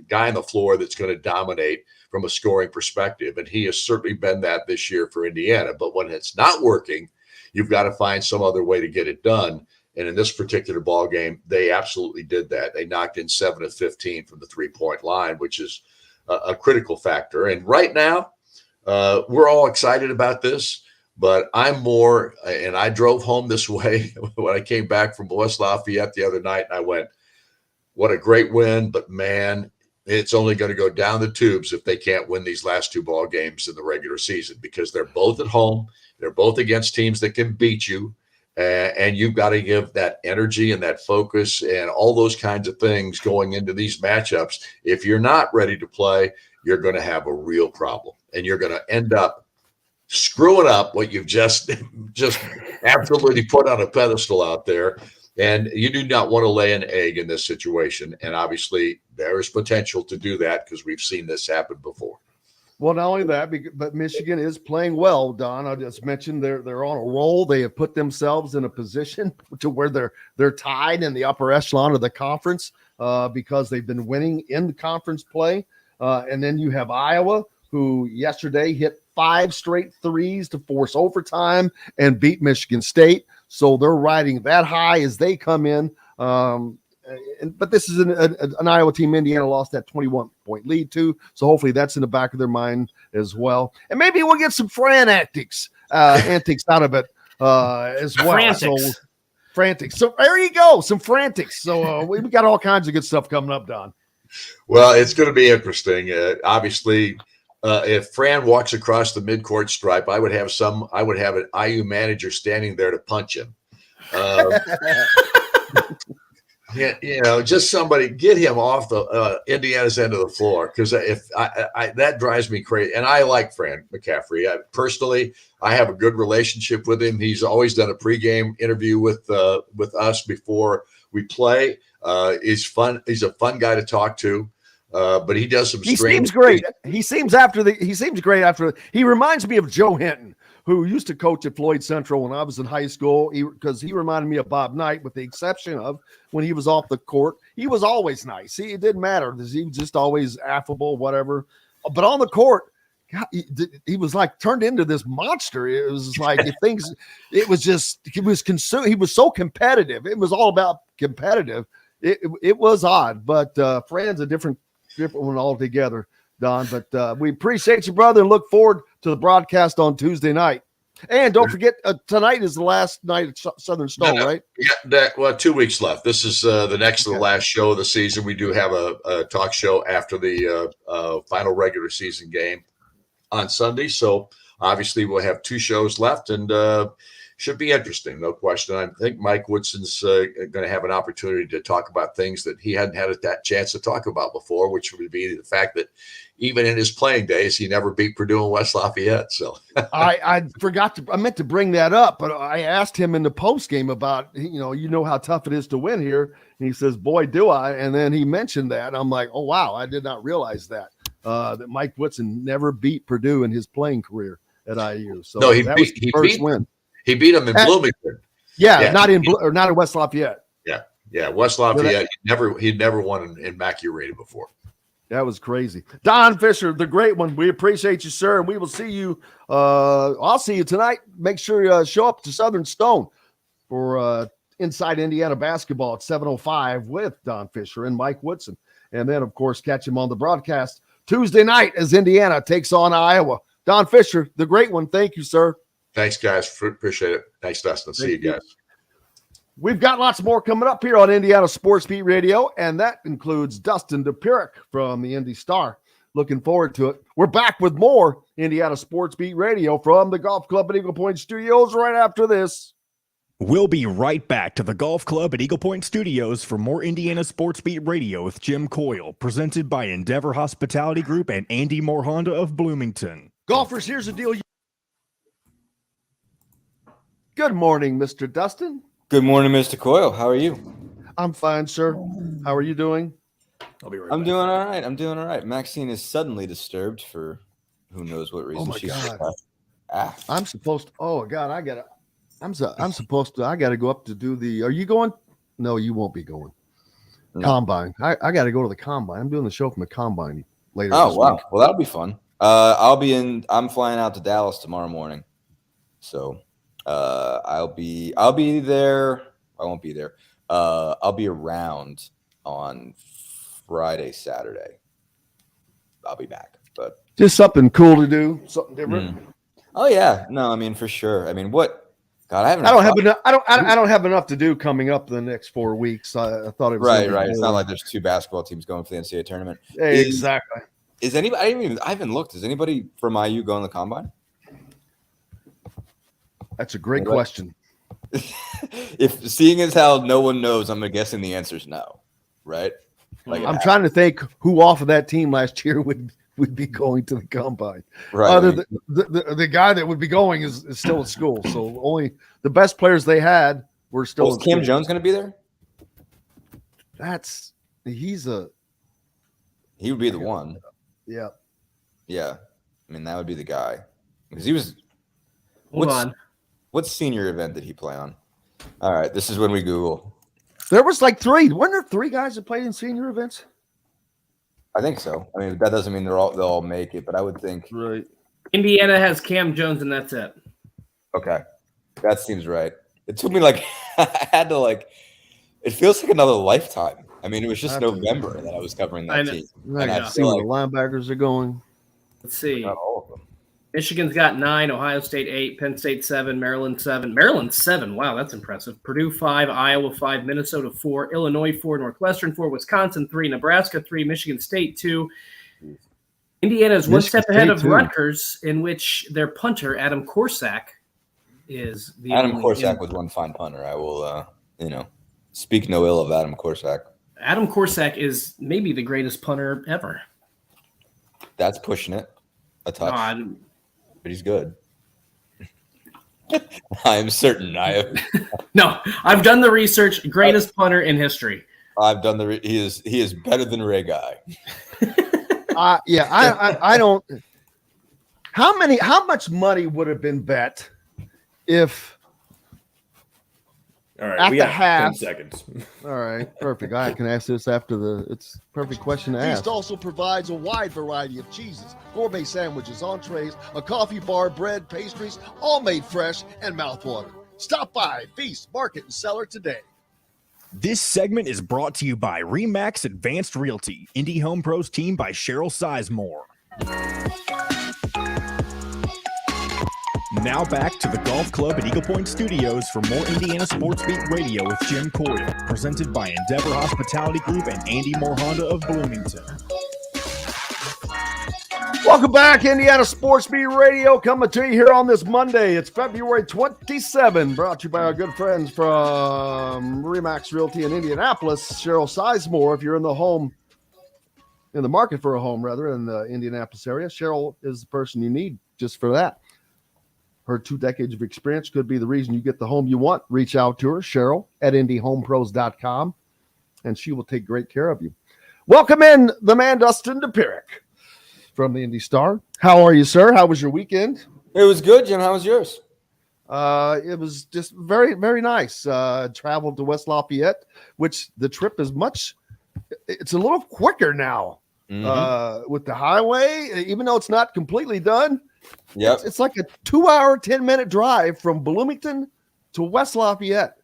guy on the floor that's going to dominate from a scoring perspective, and he has certainly been that this year for Indiana. But when it's not working, you've got to find some other way to get it done. And in this particular ball game, they absolutely did that. They knocked in 7 of 15 from the 3-point line, which is a critical factor. And right now, we're all excited about this, but I'm more, and I drove home this way when I came back from West Lafayette the other night, and I went, what a great win, but man, it's only going to go down the tubes if they can't win these last 2 ball games in the regular season, because they're both at home. They're both against teams that can beat you. And you've got to give that energy and that focus and all those kinds of things going into these matchups. If you're not ready to play, you're going to have a real problem, and you're going to end up screwing up what you've just absolutely put on a pedestal out there. And you do not want to lay an egg in this situation. And obviously there is potential to do that because we've seen this happen before. Well, not only that, but Michigan is playing well, Don. I just mentioned they're on a roll. They have put themselves in a position to where they're tied in the upper echelon of the conference because they've been winning in the conference play. And then you have Iowa, who yesterday hit 5 straight threes to force overtime and beat Michigan State. So they're riding that high as they come in. but this is an Iowa team Indiana lost that 21-point lead to, so hopefully that's in the back of their mind as well. And maybe we'll get some antics out of it as well. Frantics. So there you go, some frantics. So we've got all kinds of good stuff coming up, Don. Well, it's going to be interesting. Obviously, if Fran walks across the midcourt stripe, I would have an IU manager standing there to punch him. Just somebody get him off the Indiana's end of the floor, because if I that drives me crazy. And I like Fran McCaffrey. Personally, I have a good relationship with him. He's always done a pregame interview with us before we play. He's fun. He's a fun guy to talk to. But he does some. He seems great. He seems great after. He reminds me of Joe Hinton, who used to coach at Floyd Central when I was in high school, because he reminded me of Bob Knight, with the exception of when he was off the court. He was always nice. It didn't matter. He was just always affable, whatever. But on the court, God, he was like turned into this monster. It was like he was consumed. He was so competitive. It was all about competitive. It was odd, but Fran's a different one altogether, Don. But we appreciate you, brother, and look forward to the broadcast on Tuesday night. And don't forget, tonight is the last night at Southern Stone, right? Yeah, 2 weeks left. This is the next to the last show of the season. We do have a talk show after the final regular season game on Sunday. So obviously we'll have 2 shows left, and should be interesting, no question. I think Mike Woodson's going to have an opportunity to talk about things that he hadn't had that chance to talk about before, which would be the fact that even in his playing days, he never beat Purdue and West Lafayette. So I meant to bring that up, but I asked him in the post game about, you know how tough it is to win here. And he says, boy, do I. And then he mentioned that. I'm like, oh, wow, I did not realize that Mike Woodson never beat Purdue in his playing career at IU. So no, he beat win. He beat him in Bloomington. Yeah, not in West Lafayette. Yeah, West Lafayette. He'd never won in Mackey Arena before. That was crazy. Don Fischer, the great one. We appreciate you, sir, and we will see you. I'll see you tonight. Make sure you show up to Southern Stone for Inside Indiana Basketball at 7:05 with Don Fischer and Mike Woodson. And then, of course, catch him on the broadcast Tuesday night as Indiana takes on Iowa. Don Fischer, the great one. Thank you, sir. Thanks, guys. Appreciate it. Thanks, Dustin. See you guys. We've got lots more coming up here on Indiana Sports Beat Radio, and that includes Dustin Dopirak from the Indy Star. Looking forward to it. We're back with more Indiana Sports Beat Radio from the Golf Club at Eagle Point Studios right after this. We'll be right back to the Golf Club at Eagle Point Studios for more Indiana Sports Beat Radio with Jim Coyle, presented by Endeavor Hospitality Group and Andy Moore Honda of Bloomington. Golfers, here's the deal. Good morning, Mr. Dustin. Good morning, Mr. Coyle. How are you? I'm fine, sir. How are you doing? I'll be right back. Doing all right. I'm doing all right. Maxine is suddenly disturbed for who knows what reason. Oh, my God. I'm supposed to. Oh, God, I got to. I'm supposed to. I got to go up to do the. Are you going? No, you won't be going. No. Combine. I got to go to the combine. I'm doing the show from the combine later. Oh, wow. Week. Well, that'll be fun. I'm flying out to Dallas tomorrow morning. So I'll be there. I won't be there. I'll be around on Friday, Saturday. I'll be back, but just something cool to do, something different. Oh yeah, no, I mean for sure. I mean, what? God, I don't have enough to do coming up the next 4 weeks. I thought it was right. It's not like there's 2 basketball teams going for the NCAA tournament. Exactly. Is anybody? I haven't looked. Is anybody from IU going to the combine? That's a great question. If seeing as how no one knows, I'm guessing the answer is no, right? Like I'm trying to think who off of that team last year would be going to the combine. Right. The guy that would be going is still at school. So only the best players they had were still. Is Cam Jones going to be there? He would be the one. Yeah. Yeah. I mean, that would be the guy because he was. Hold on. What senior event did he play on? All right, this is when we Google. There was like 3. Weren't there 3 guys that played in senior events? I think so. I mean, that doesn't mean they'll all make it, but I would think. Right. Indiana has Cam Jones, and that's it. Okay, that seems right. It took me I had to It feels like another lifetime. I mean, it was just Absolutely. November that I was covering I that know. team. I And I got to see feel where the linebackers are going. Let's see. not all of them. Michigan's got 9, Ohio State 8, Penn State 7, Maryland 7. Maryland 7. Wow, that's impressive. Purdue 5, Iowa 5, Minnesota 4, Illinois 4, Northwestern 4, Wisconsin 3, Nebraska 3, Michigan State 2. Indiana is one Michigan step ahead State, of too. Rutgers, in which their punter, Adam Korsak, is the Adam only- Korsak was one fine punter. I will, speak no ill of Adam Korsak. Adam Korsak is maybe the greatest punter ever. That's pushing it a touch, but he's good. I am certain. I've done the research. Greatest punter in history. I've done he is better than Ray Guy. I don't. How much money would have been bet if All right, at we the got half 10 seconds. All right, perfect. I can ask this after it's a perfect question to ask. Feast also provides a wide variety of cheeses, gourmet sandwiches, entrees, a coffee bar, bread, pastries, all made fresh and mouthwatering. Stop by Feast Market and Cellar today. This segment is brought to you by Remax Advanced Realty, Indie Home Pros team by Cheryl Sizemore. Now back to the Golf Club at Eagle Point Studios for more Indiana Sports Beat Radio with Jim Coyle, presented by Endeavor Hospitality Group and Andy Moore Honda of Bloomington. Welcome back, Indiana Sports Beat Radio, coming to you here on this Monday. It's February 27, brought to you by our good friends from Remax Realty in Indianapolis, Cheryl Sizemore. If you're in the market for a home, rather, in the Indianapolis area, Cheryl is the person you need just for that. Her 2 decades of experience could be the reason you get the home you want. Reach out to her, Cheryl, at IndyHomePros.com, and she will take great care of you. Welcome in the man, Dustin Dopirak from the Indy Star. How are you, sir? How was your weekend? It was good, Jim. How was yours? It was just very, very nice. Traveled to West Lafayette, which the trip is it's a little quicker now with the highway, even though it's not completely done. Yep. It's like a 2-hour, 10-minute drive from Bloomington to West Lafayette.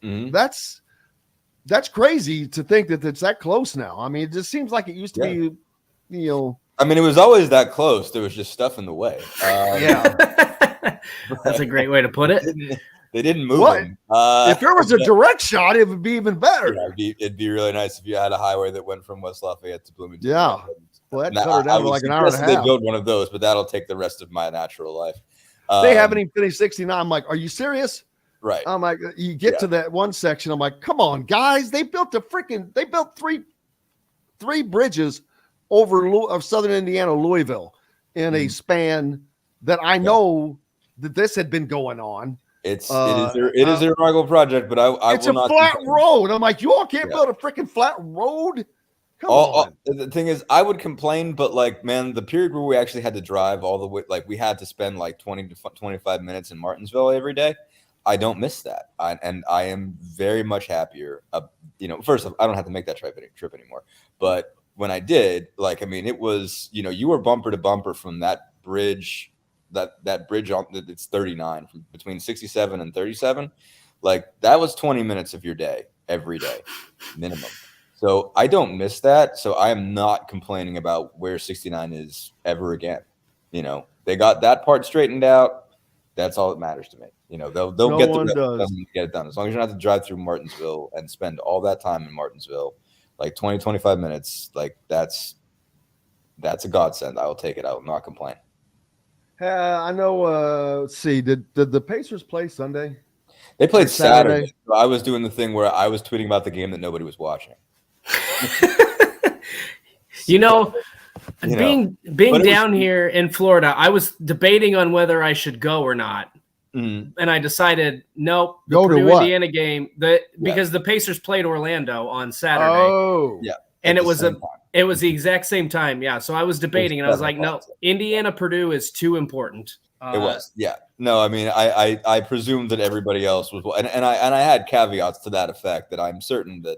Mm-hmm. That's crazy to think that it's that close now. I mean, it just seems like it used to be, I mean, it was always that close. There was just stuff in the way. That's a great way to put it. They didn't move What? him. If there was a direct shot, it would be even better. Yeah, it'd be really nice if you had a highway that went from West Lafayette to Bloomington. Yeah. Well, that Now, cut her down to would like an hour and a suggest they half. build one of those, but that'll take the rest of my natural life. They haven't even finished 69. I'm like, are you serious? Right. I'm like, you get to that one section. I'm like, come on, guys. They built three bridges over of Southern Indiana, Louisville, in a span that I know that this had been going on. It is a rival project, but I it's will not. It's a flat road. I'm like, you all can't build a freaking flat road. Come on. The thing is, I would complain, but like, man, the period where we actually had to drive all the way, like we had to spend like 20 to 25 minutes in Martinsville every day. I don't miss that. I am very much happier. First, I don't have to make that trip anymore. But when I did, like, I mean, it was, you were bumper to bumper from that bridge, that bridge on it's 39 from between 67 and 37. Like that was 20 minutes of your day every day minimum. So I don't miss that. So I am not complaining about where 69 is ever again. They got that part straightened out. That's all that matters to me. They'll get it done. As long as you don't have to drive through Martinsville and spend all that time in Martinsville, like 20, 25 minutes, like that's a godsend. I will take it. I will not complain. I know. Let's see. Did the Pacers play Sunday? They played Saturday. So I was doing the thing where I was tweeting about the game that nobody was watching. Being down here in Florida, I was debating on whether I should go or not. And I decided, nope. The go to Purdue what? Indiana game, because the Pacers played Orlando on Saturday. Oh, yeah. And it was the exact same time. Yeah. So I was debating and I was like, no, Indiana Purdue is too important. It was. Yeah. No, I mean, I presumed that everybody else was, and I had caveats to that effect that I'm certain that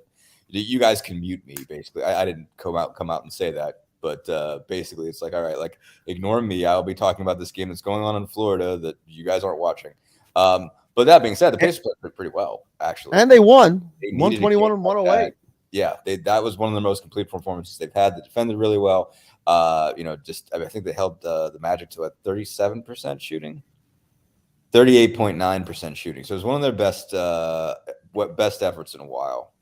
you guys can mute me. Basically, I didn't come out and say that, but basically, it's like, all right, like ignore me. I'll be talking about this game that's going on in Florida that you guys aren't watching. But But that being said, the Pacers played pretty well, actually. And they won. They 121 and 108. Yeah, that was one of the most complete performances they've had. They defended really well. I think they held the Magic to 37% shooting, 38.9% shooting. So it was one of their best efforts in a while.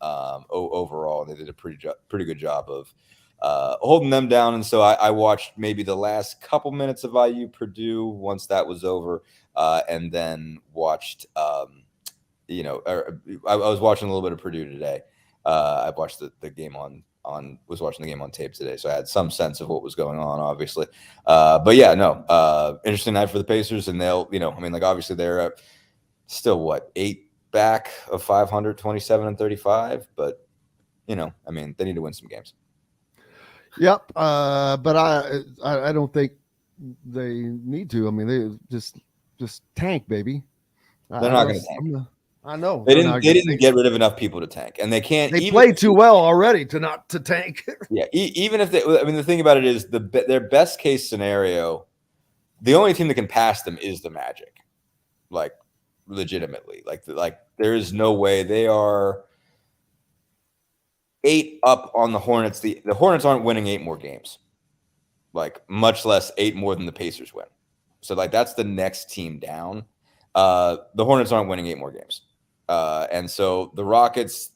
Overall, they did a pretty good job of holding them down. And so I watched maybe the last couple minutes of IU Purdue once that was over, and then watched I was watching a little bit of Purdue today. I watched the game was watching the game on tape today, so I had some sense of what was going on, obviously. But yeah, no, interesting night for the Pacers, and they'll, obviously they're still 8 back of 500, 27 and 35, but they need to win some games. Yep, but I don't think they need to. I mean, they just tank, baby. They're not going to tank. I know they didn't get rid of enough people to tank, and they can't. They played too well already to not to tank. Yeah, even if the thing about it is their best case scenario, the only team that can pass them is the Magic, like legitimately, like there is no way. They are 8 up on the Hornets. The Hornets aren't winning 8 more games, like much less 8 more than the Pacers win. So that's the next team down. The Hornets aren't winning 8 more games. And so the Rockets,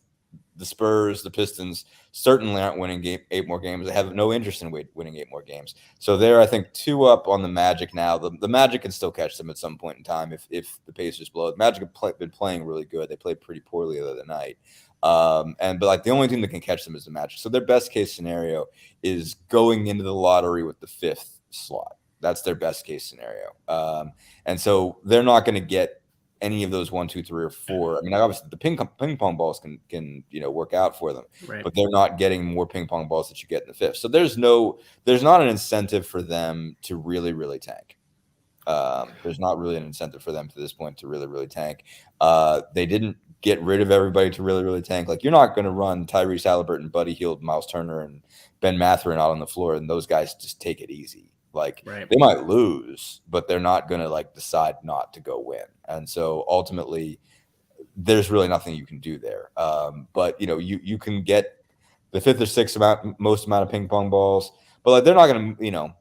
the Spurs, the Pistons certainly aren't winning 8 more games. They have no interest in winning 8 more games. So they're, I think, 2 up on the Magic now. The Magic can still catch them at some point in time if the Pacers blow. The Magic have been playing really good. They played pretty poorly the other night. But the only team that can catch them is the Magic. So their best case scenario is going into the lottery with the 5th slot. That's their best case scenario. And so they're not going to get any of those 1, 2, 3, or 4. I mean, obviously the ping pong balls can work out for them, right, but they're not getting more ping pong balls that you get in the 5th. So there's not an incentive for them to really, really tank. There's not really an incentive for them to this point to really, really tank. They didn't get rid of everybody to really, really tank. Like, you're not going to run Tyrese Halliburton, Buddy Hield, Miles Turner, and Ben Mathurin out on the floor, and those guys just take it easy. Like, right, they might lose, but they're not going to decide not to go win. And so ultimately there's really nothing you can do there. But you can get the 5th or 6th most amount of ping pong balls, but they're not going to,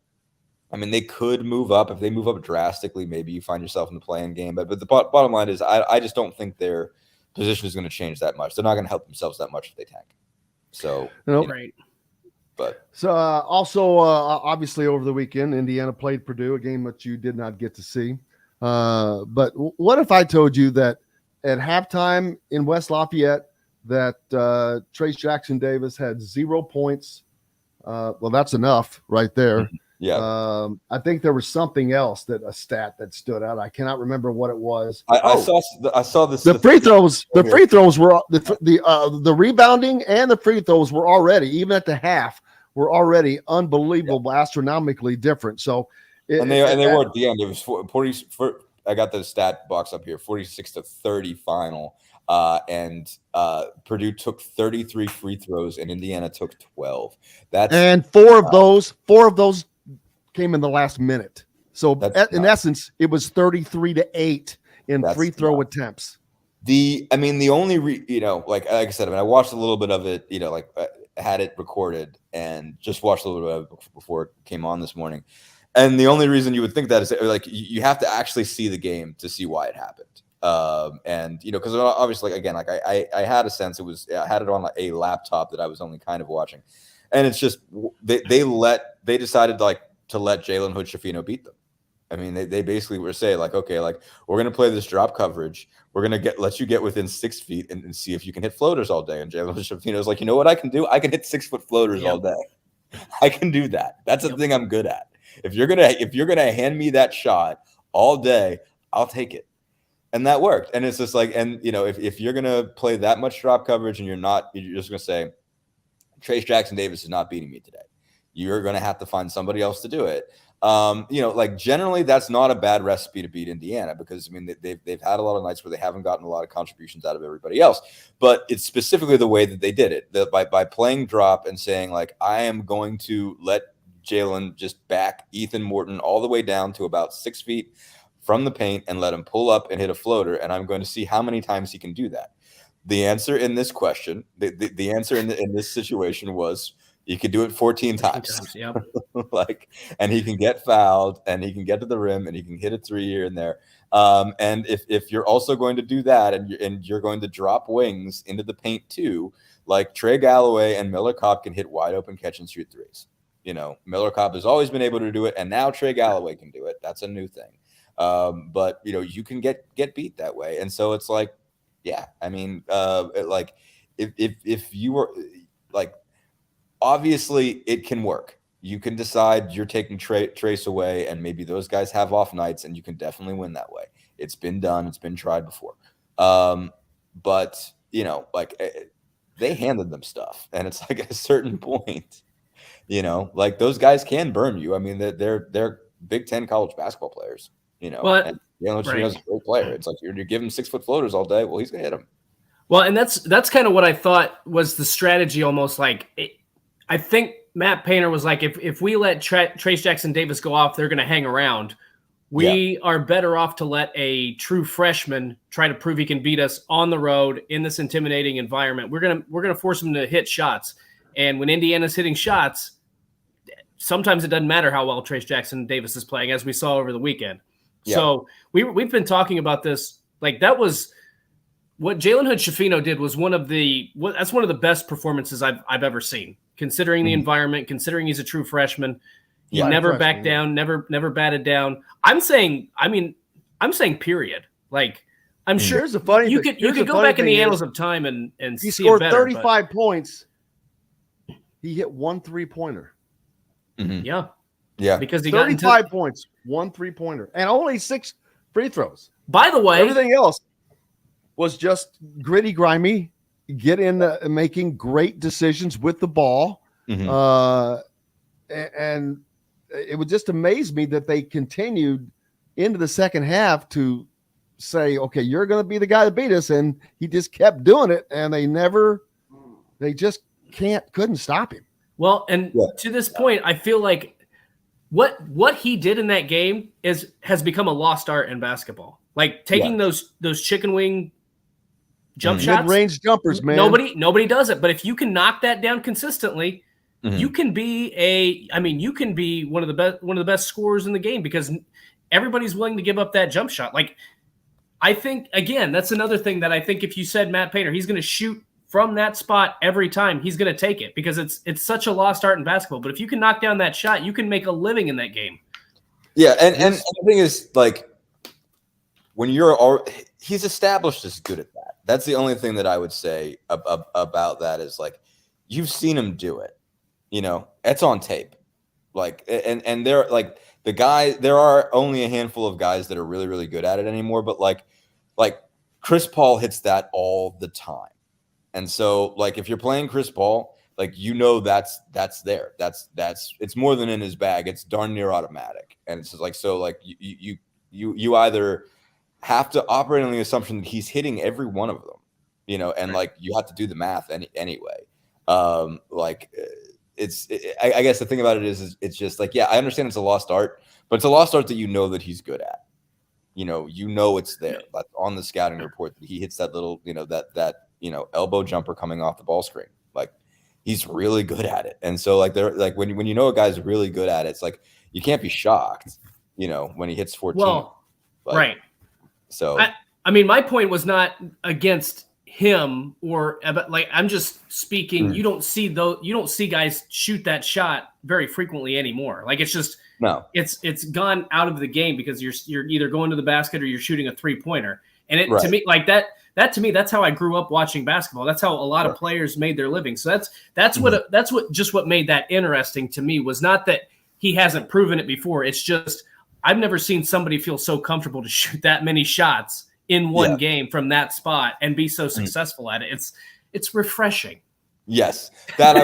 they could move up. If they move up drastically, maybe you find yourself in the play-in game. But the bottom line is I just don't think their position is going to change that much. They're not going to help themselves that much if they tank. So, right. But so obviously over the weekend, Indiana played Purdue, a game that you did not get to see. But what if I told you that at halftime in West Lafayette that Trace Jackson Davis had 0 points? Well, that's enough right there. Yeah. I think there was something else a stat that stood out. I cannot remember what it was. I saw this. The free throws. The free throws were the rebounding and the free throws were already, even at the half, were already unbelievable, astronomically different. So, they were at the end. It was 40. I got the stat box up here: 46-30 final. And Purdue took 33 free throws, and Indiana took 12. And four of those came in the last minute. So in essence, it was 33-8 in free throw attempts. The only like I said, I watched a little bit of it. Had it recorded and just watched a little bit of it before it came on this morning. And the only reason you would think that is you have to actually see the game to see why it happened. Because obviously, again, I had a sense I had it on a laptop that I was only kind of watching, and it's just they decided to let Jalen Hood-Schifino beat them. I mean, they basically were saying okay, we're gonna play this drop coverage. We're gonna let you get within 6 feet and see if you can hit floaters all day. And Jalen Hood-Schifino is like, you know what I can do? I can hit 6-foot floaters all day. I can do that. That's the thing I'm good at. If you're gonna hand me that shot all day, I'll take it. And that worked. And it's just if you're gonna play that much drop coverage and you're just gonna say, Trace Jackson Davis is not beating me today, you're gonna have to find somebody else to do it. Generally that's not a bad recipe to beat Indiana, because they've had a lot of nights where they haven't gotten a lot of contributions out of everybody else, but it's specifically the way that they did it, by playing drop and saying I am going to let Jalen just back Ethan Morton all the way down to about 6 feet from the paint and let him pull up and hit a floater, and I'm going to see how many times he can do that. The answer in this question, the answer in this situation was he could do it 14 times. Yep. And he can get fouled, and he can get to the rim, and he can hit a three here and there. And if you're also going to do that, and you're going to drop wings into the paint too, like Trey Galloway and Miller Kopp can hit wide open catch and shoot threes. Miller Kopp has always been able to do it, and now Trey Galloway can do it. That's a new thing. But you can get beat that way, and so it's like, yeah, I mean, if you were like, obviously it can work. You can decide you're taking Trace away, and maybe those guys have off nights, and you can definitely win that way. It's been done. It's been tried before. But they handed them stuff, and it's like at a certain point, those guys can burn you. I mean, they're Big Ten college basketball players, and Chino's a great player. It's like you're giving him 6-foot floaters all day. Well, he's gonna hit them. Well, and that's kind of what I thought was the strategy. Almost I think Matt Painter was like, if we let Trace Jackson Davis go off, they're going to hang around. We are better off to let a true freshman try to prove he can beat us on the road in this intimidating environment. We're gonna force him to hit shots. And when Indiana's hitting shots, sometimes it doesn't matter how well Trace Jackson Davis is playing, as we saw over the weekend. Yeah. So we've been talking about this. Like, that was what Jalen Hood-Schifino did was that's one of the best performances I've ever seen, considering the environment, considering he's a true freshman. He never backed down, never batted down. I'm saying period. Like, I'm sure here's the funny you could go back in the annals of time and he see scored it better, 35 points. He hit 1 3-pointer. Mm-hmm. Yeah. Because he 35 points, 1 3-pointer, and only 6 free throws. By the way, everything else was just gritty, grimy, making great decisions with the ball. Mm-hmm. And it would just amaze me that they continued into the second half to say, okay, you're going to be the guy to beat us. And he just kept doing it. And they just couldn't stop him. Well, and to this point, I feel like what he did in that game has become a lost art in basketball. Like taking those chicken wing jump shots, mid-range jumpers, man. Nobody does it. But if you can knock that down consistently, you can be one of the best scorers in the game, because everybody's willing to give up that jump shot. Like, I think, again, that's another thing that I think if you said Matt Painter, he's going to shoot from that spot every time, he's going to take it, because it's such a lost art in basketball. But if you can knock down that shot, you can make a living in that game. Yeah, and the thing is, like, when he's established as good at that. That's the only thing that I would say about that is, like, you've seen him do it. It's on tape. Like, and they're like the guy. There are only a handful of guys that are really, really good at it anymore. But like Chris Paul hits that all the time. And so, like, if you're playing Chris Paul, like, that's there. That's it's more than in his bag. It's darn near automatic. And it's just like, so, like, you either have to operate on the assumption that he's hitting every one of them, and like you have to do the math anyway. I guess the thing about it is it's just like, I understand it's a lost art, but it's a lost art that that he's good at. It's there. Like, on the scouting report that he hits that little, that elbow jumper coming off the ball screen. Like, he's really good at it. And so, like, they're like, when a guy's really good at it, it's like you can't be shocked, when he hits 14. Well, right. So I mean, my point was not against him, or like, I'm just speaking. You don't see guys shoot that shot very frequently anymore. Like, it's just it's gone out of the game, because you're either going to the basket or you're shooting a 3-pointer. And to me, like that to me, that's how I grew up watching basketball. That's how a lot of players made their living. So that's what made that interesting to me, was not that he hasn't proven it before. It's just, I've never seen somebody feel so comfortable to shoot that many shots in one game from that spot and be so successful at it. It's refreshing. Yes. That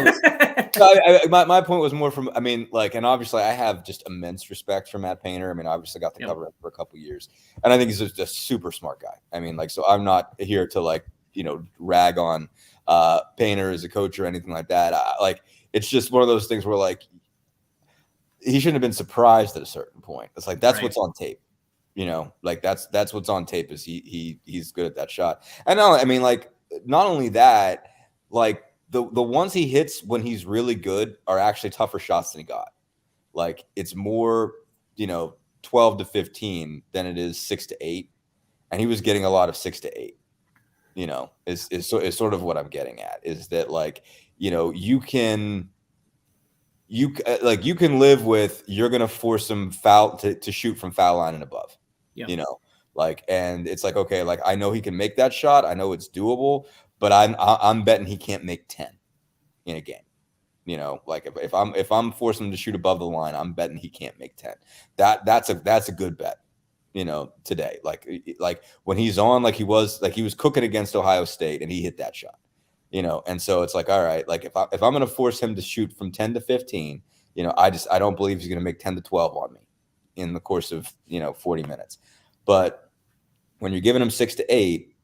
my point was more from, and obviously I have just immense respect for Matt Painter. Obviously got to cover him for a couple of years, and I think he's just a super smart guy. So I'm not here to rag on Painter as a coach or anything like that. It's just one of those things where, like, he shouldn't have been surprised at a certain point. It's like, that's what's on tape. like that's what's on tape is he's good at that shot. And no, I mean, like, not only that, like the ones he hits when he's really good are actually tougher shots than he got. Like it's more, 12 to 15 than it is 6 to 8. And he was getting a lot of 6 to 8, is sort of what I'm getting at, is that, like, you can live with, you're going to force him to shoot from foul line and above, and it's like, okay, like I know he can make that shot. I know it's doable, but I'm betting he can't make 10 in a game. Like if I'm forcing him to shoot above the line, I'm betting he can't make 10. That's a good bet, today. Like when he's on, like he was cooking against Ohio State and he hit that shot, and so it's like, all right, like if I'm going to force him to shoot from 10 to 15, I don't believe he's going to make 10 to 12 on me in the course of, 40 minutes. But when you're giving him 6 to 8,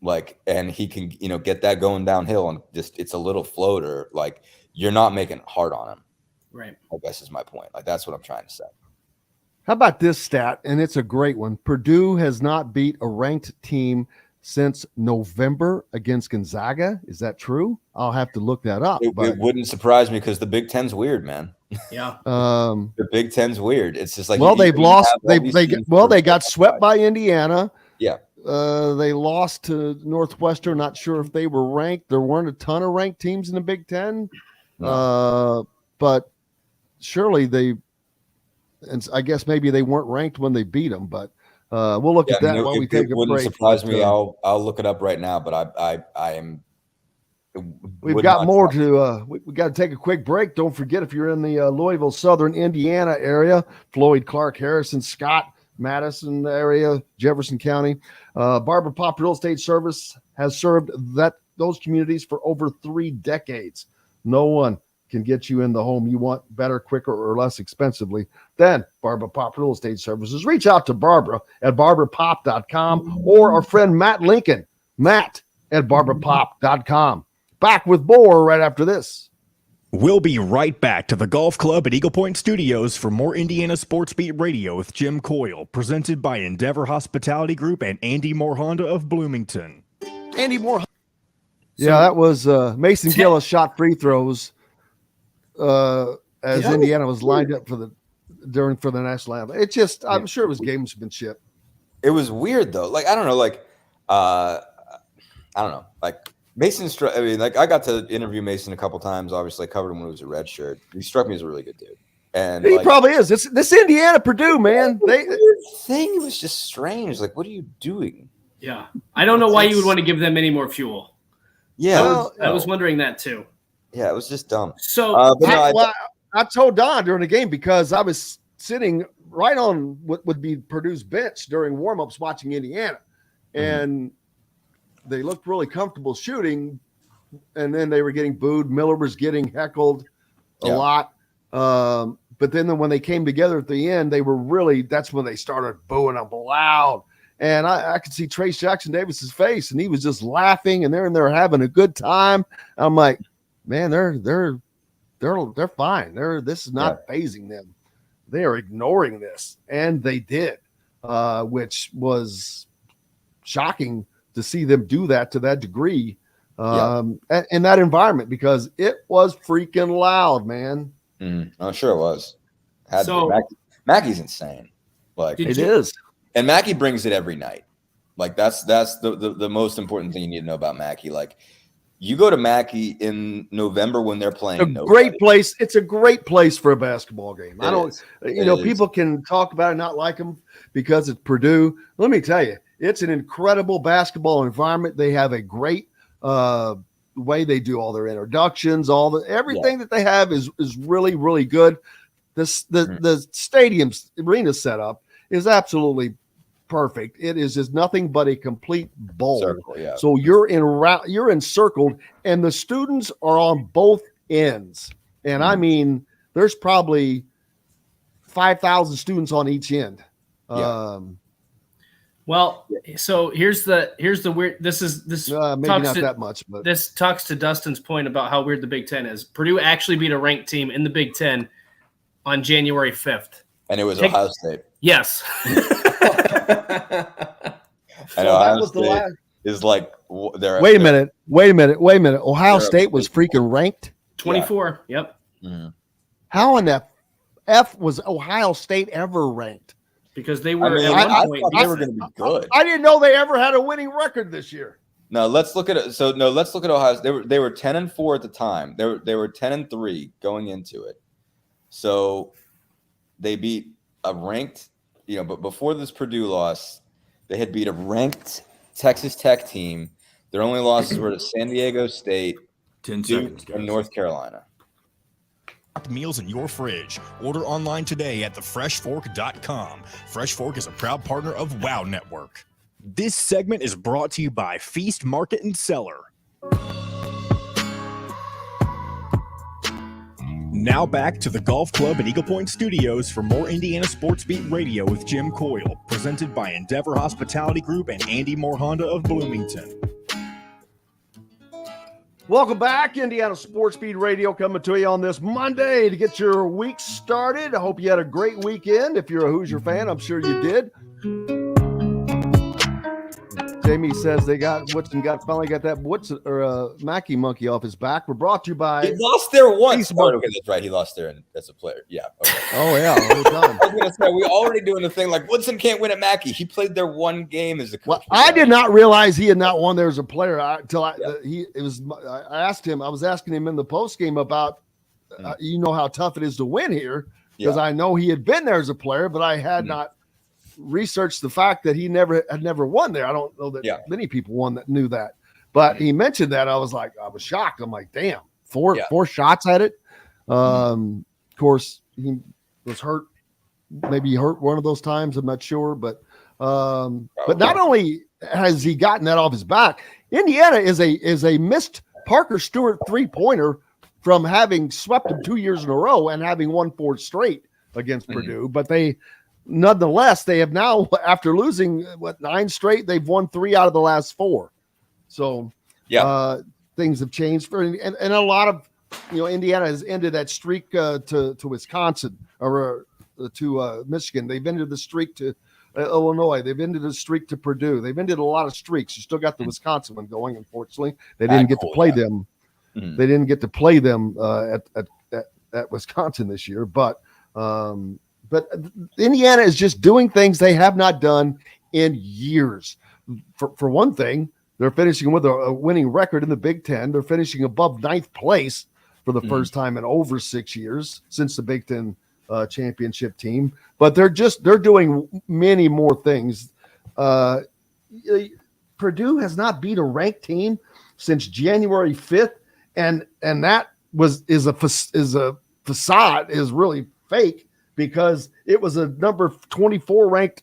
like, and he can, get that going downhill and just, it's a little floater, like you're not making it hard on him. Right. I guess is my point. Like, that's what I'm trying to say. How about this stat? And it's a great one. Purdue has not beat a ranked team since November against Gonzaga. Is that true? I'll have to look that up. It wouldn't surprise me because the Big Ten's weird, man. Yeah. The Big Ten's weird. It's just like, well, they've lost. They got swept by Indiana. Yeah. They lost to Northwestern. Not sure if they were ranked. There weren't a ton of ranked teams in the Big Ten. No. But surely and I guess maybe they weren't ranked when they beat them, but we'll look at that while we take a break. It wouldn't surprise me. I'll look it up right now, but I am. We've got more to. We got to take a quick break. Don't forget, if you're in the Louisville, Southern Indiana area, Floyd, Clark, Harrison, Scott, Madison area, Jefferson County, Barbara Pop Real Estate Service has served those communities for over 3 decades. No one can get you in the home you want better, quicker, or less expensively than Barbara Pop Real Estate Services. Reach out to Barbara at barbarapop.com or our friend Matt Lincoln, Matt at barbarapop.com. Back with more right after this. We'll be right back to the Golf Club at Eagle Point Studios for more Indiana Sports Beat Radio with Jim Coyle, presented by Endeavor Hospitality Group and Andy Moore Honda of Bloomington. Andy Moore. Yeah, that was Mason Gillis shot free throws as Indiana was lined up for the national anthem. It just, I'm sure it was gamesmanship. It was weird though. Like, I don't know. Like, I don't know. Like Mason, I mean, like I got to interview Mason a couple times. Obviously, I covered him when he was a red shirt. He struck me as a really good dude. And he probably is. This Indiana Purdue, man. Thing was just strange. Like, what are you doing? Yeah, I don't know why you would want to give them any more fuel. Yeah, I was wondering that too. Yeah, it was just dumb. So I told Don during the game because I was sitting right on what would be Purdue's bench during warmups watching Indiana, and they looked really comfortable shooting, and then they were getting booed. Miller was getting heckled a lot. But then when they came together at the end, that's when they started booing them loud. And I could see Trace Jackson Davis's face, and he was just laughing, and they're in there having a good time. I'm like, man, they're fine. This is not phasing them. They are ignoring this, and they did, which was shocking to see them do that to that degree in that environment, because it was freaking loud, man. I'm sure it was. Mackey's insane. Like it is. And Mackey brings it every night. Like that's the most important thing you need to know about Mackey. Like you go to Mackey in November when they're playing. Great place. It's a great place for a basketball game. People can talk about it, not like them because it's Purdue. Let me tell you, it's an incredible basketball environment. They have a great way they do all their introductions. Everything that they have is really, really good. The stadium's arena setup is absolutely perfect. It is just nothing but a complete bowl. Circle, so you're encircled, and the students are on both ends. And I mean, there's probably 5,000 students on each end. Well, so here's the weird. This maybe not that much, but this talks to Dustin's point about how weird the Big Ten is. Purdue actually beat a ranked team in the Big Ten on January 5th, and it was Ohio State. Yes. I So know that Ohio was the State last. is like they're Wait a minute. Ohio They're- State was freaking ranked. 24. Yep. Mhm. How in the F was Ohio State ever ranked? Because they I were mean, at I one point. thought they were decent. going to be good. I didn't know they ever had a winning record this year. No, let's look at it. So no, let's look at Ohio. They were 10-4 at the time. They were 10-3 going into it. So they beat a ranked, but before this Purdue loss, they had beat a ranked Texas Tech team. Their only losses were to San Diego State, 10 Duke, seconds, guys. and North Carolina. Meals in your fridge. Order online today at thefreshfork.com. Fresh Fork is a proud partner of WOW Network. This segment is brought to you by Feast Market and Cellar. Now back to the Golf Club at Eagle Point Studios for more Indiana Sports Beat Radio with Jim Coyle, presented by Endeavor Hospitality Group and Andy Moore Honda of Bloomington. Welcome back, Indiana Sports Beat Radio, coming to you on this Monday to get your week started. I hope you had a great weekend. If you're a Hoosier fan, I'm sure you did. Jamie says they got Woodson finally got that Woodson or Mackey monkey off his back. We're brought to you by. He lost there once. Feast Oh, Market. okay, that's right. He lost there as a player. Yeah. Okay. Oh yeah, well done. I was gonna say we already doing the thing like Woodson can't win at Mackey. He played there one game as a coach. Well, I did not realize he had not won there as a player until I asked him. I was asking him in the post game about how tough it is to win here because I know he had been there as a player, but I had not researched the fact that he had never won there. I don't know that many people knew that, but he mentioned that. I was shocked. I'm like, damn, four shots at it. Of course, he was hurt. Maybe he hurt one of those times. I'm not sure, but not only has he gotten that off his back, Indiana is a missed Parker Stewart 3-pointer from having swept him 2 years in a row and having won 4 straight against Purdue. But nonetheless, they have now, after losing 9 straight, they've won 3 out of the last 4. So things have changed and a lot of Indiana has ended that streak to Wisconsin or to Michigan. They've ended the streak to Illinois. They've ended the streak to Purdue. They've ended a lot of streaks. You still got the Wisconsin one going. Unfortunately, they didn't get to play them. They didn't get to play them at Wisconsin this year, but Indiana is just doing things they have not done in years. For one thing, they're finishing with a winning record in the Big Ten. They're finishing above 9th place for the first time in over 6 years since the Big Ten championship team. But they're doing many more things. Purdue has not beat a ranked team since January 5th, and that is a facade, is really fake, because it was a number 24 ranked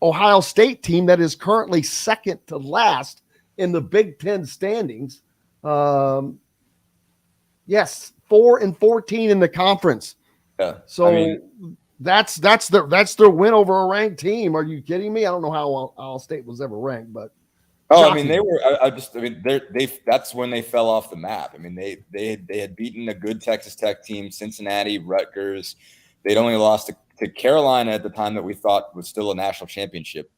Ohio State team that is currently second to last in the Big Ten standings. 4-14 in the conference. Yeah. So that's their win over a ranked team. Are you kidding me? I don't know how Ohio State was ever ranked, but shocking. They were. That's when they fell off the map. I mean, they had beaten a good Texas Tech team, Cincinnati, Rutgers. They'd only lost to Carolina at the time that we thought was still a national championship,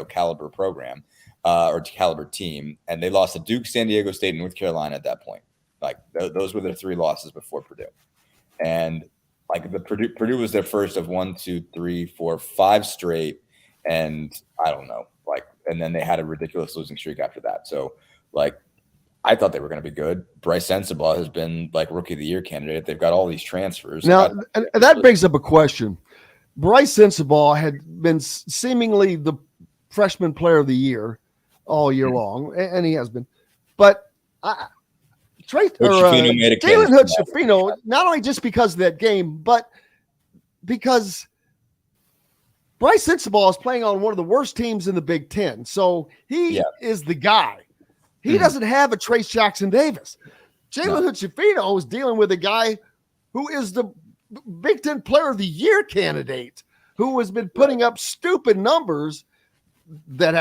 caliber program or caliber team, and they lost to Duke, San Diego State, and North Carolina at that point. Like those were their 3 losses before Purdue, and Purdue was their first of 1, 2, 3, 4, 5 straight, and I don't know, and then they had a ridiculous losing streak after that. So, I thought they were going to be good. Bryce Sensabaugh has been rookie of the year candidate. They've got all these transfers. Now, and that brings up a question. Bryce Sensabaugh had been seemingly the freshman player of the year all year long, and he has been. But Jalen Hood-Schifino, not only just because of that game, but because Bryce Sensabaugh is playing on one of the worst teams in the Big Ten. So he is the guy. He doesn't have a Trace Jackson-Davis. Jalen Hood-Schifino is dealing with a guy who is the Big Ten Player of the Year candidate, who has been putting up stupid numbers. That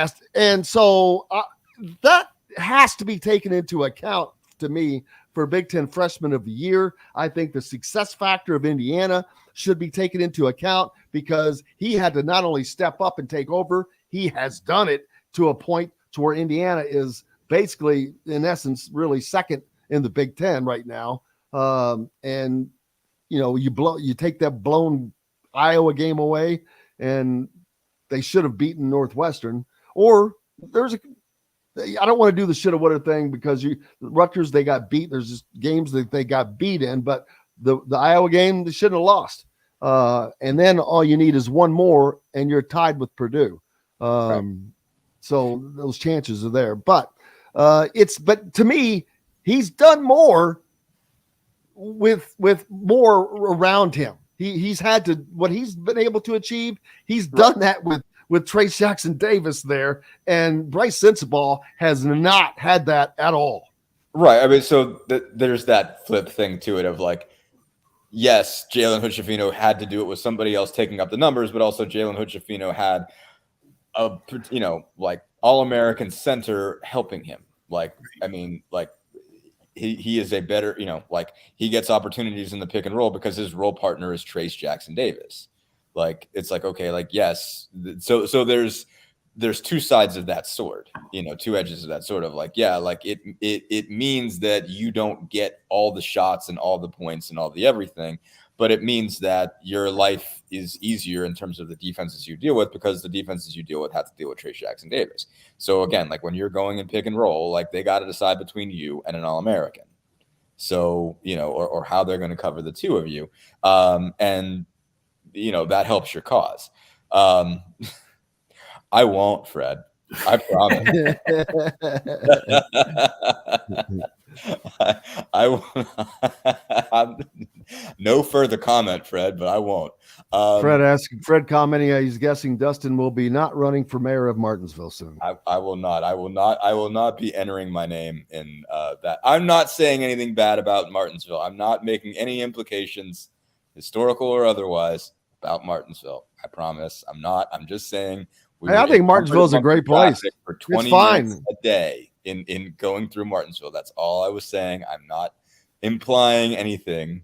has to be taken into account to me for Big Ten Freshman of the Year. I think the success factor of Indiana should be taken into account because he had to not only step up and take over, he has done it to a point to where Indiana is basically, in essence, really second in the Big Ten right now. And you take that blown Iowa game away, and they should have beaten Northwestern. Or I don't want to do the shoulda woulda thing because Rutgers, they got beat. There's just games that they got beat in, but the Iowa game they shouldn't have lost. And then all you need is one more, and you're tied with Purdue. Right. So those chances are there. But but to me, he's done more with more around him. He's had to what he's been able to achieve. He's done that with Trace Jackson Davis there, and Bryce Sensabaugh has not had that at all. Right. I mean, so there's that flip thing to it of like, yes, Jalen Hood-Schifino had to do it with somebody else taking up the numbers, but also Jalen Hood-Schifino had a like All-American center helping him. Like, I mean, like he is a better, like he gets opportunities in the pick and roll because his role partner is Trace Jackson Davis. Like, it's like, okay, like, yes. So there's two sides of that sword, two edges of that sword of like, yeah, like it means that you don't get all the shots and all the points and all the everything, but it means that your life is easier in terms of the defenses you deal with because the defenses you deal with have to deal with Trace Jackson Davis. So again, like when you're going and pick and roll, like they got to decide between you and an All-American. So, or how they're going to cover the two of you. And that helps your cause. I won't, Fred. I promise. I won't. No further comment, Fred, but I won't. Fred commenting, he's guessing Dustin will be not running for mayor of Martinsville soon. I will not. I will not be entering my name in that. I'm not saying anything bad about Martinsville. I'm not making any implications, historical or otherwise, about Martinsville. I promise. I'm not. I'm just saying. I think Martinsville is a great place. For 20 minutes a day in going through Martinsville. That's all I was saying. I'm not implying anything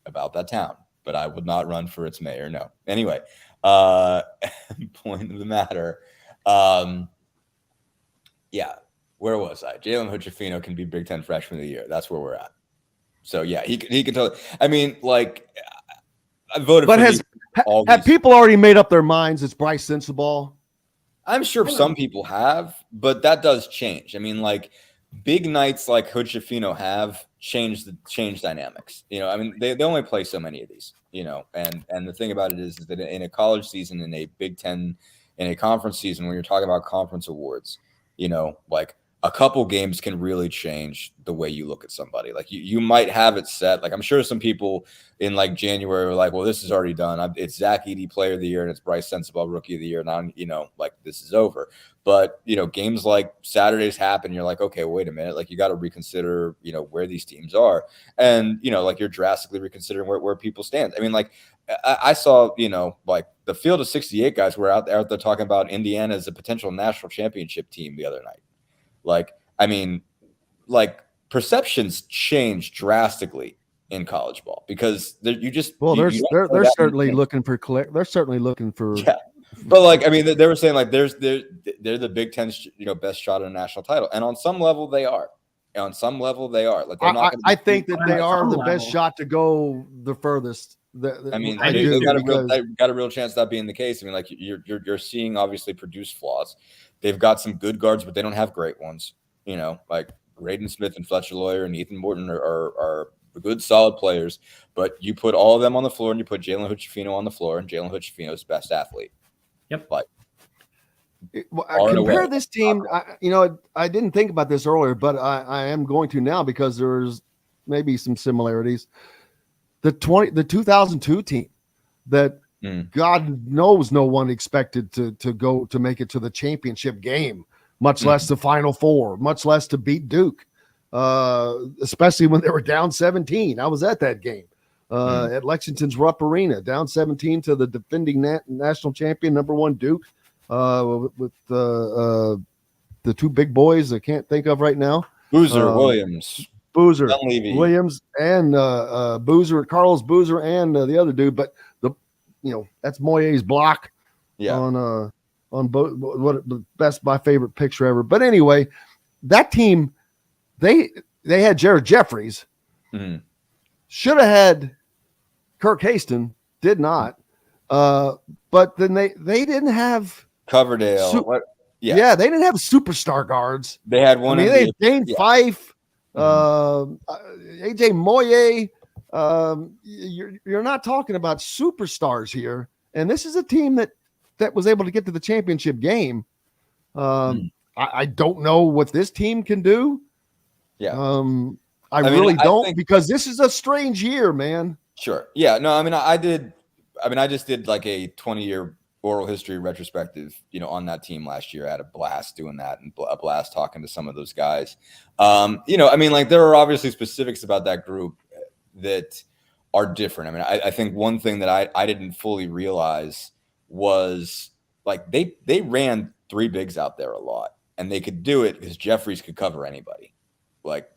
about that town, but I would not run for its mayor. No. Anyway, point of the matter. Yeah. Where was I? Jalen Hood-Schifino can be Big Ten Freshman of the Year. That's where we're at. So yeah, he can totally. I mean, like I voted but for have people already made up their minds it's Bryce Sensabaugh? I'm sure some people have, but that does change. I mean, like big nights like Hood-Schifino have changed dynamics. I mean, they only play so many of these, and the thing about it is that in a college season, in a Big Ten, in a conference season, when you're talking about conference awards, like a couple games can really change the way you look at somebody. Like you might have it set. Like I'm sure some people in like January were like, well, this is already done. It's Zach Edey Player of the Year and it's Bryce Sensabaugh Rookie of the Year. Now, like this is over. But, games like Saturdays happen. You're like, okay, wait a minute. Like you got to reconsider, where these teams are. And, like you're drastically reconsidering where people stand. I mean, like I saw, like the field of 68 guys were out there talking about Indiana as a potential national championship team the other night. Like, I mean, like perceptions change drastically in college ball because they're certainly looking for They're certainly looking for. Yeah. But like, I mean, they were saying like they're the Big Ten's best shot at a national title, and on some level they are. On some level they are. Like I think that they are the best shot to go the furthest. I mean, they got a real chance of that being the case. I mean, like you're seeing obviously produced flaws. They've got some good guards, but they don't have great ones. Like Graydon Smith and Fletcher Lawyer and Ethan Morton are good, solid players. But you put all of them on the floor, and you put Jalen Hood-Schifino on the floor, and Jalen Hood-Schifino is the best athlete. Yep. Like compare this team. I didn't think about this earlier, but I am going to now because there's maybe some similarities. The 2002 team that God knows no one expected to make it to the championship game, much less the Final Four, much less to beat Duke, especially when they were down 17. I was at that game at Lexington's Rupp Arena, down 17 to the defending national champion, number 1 Duke, with the two big boys I can't think of right now. Boozer, Williams. Boozer, Dunleavy. Williams, and Boozer, Carlos Boozer, and the other dude. But that's Moyer's block on both. What the best, my favorite picture ever. But anyway, that team, they had Jared Jeffries. Mm-hmm. Should have had Kirk Haston, did not. But then they didn't have Coverdale. they didn't have superstar guards. They had one. They had Dane Fife, AJ Moye. You're not talking about superstars here. And this is a team that was able to get to the championship game. I don't know what this team can do. Yeah. I really don't, because this is a strange year, man. Sure. Yeah. No, I just did like a 20-year oral history retrospective, on that team last year. I had a blast doing that and a blast talking to some of those guys. There are obviously specifics about that group that are different. I think one thing that I didn't fully realize was like they ran three bigs out there a lot, and they could do it because Jeffries could cover anybody.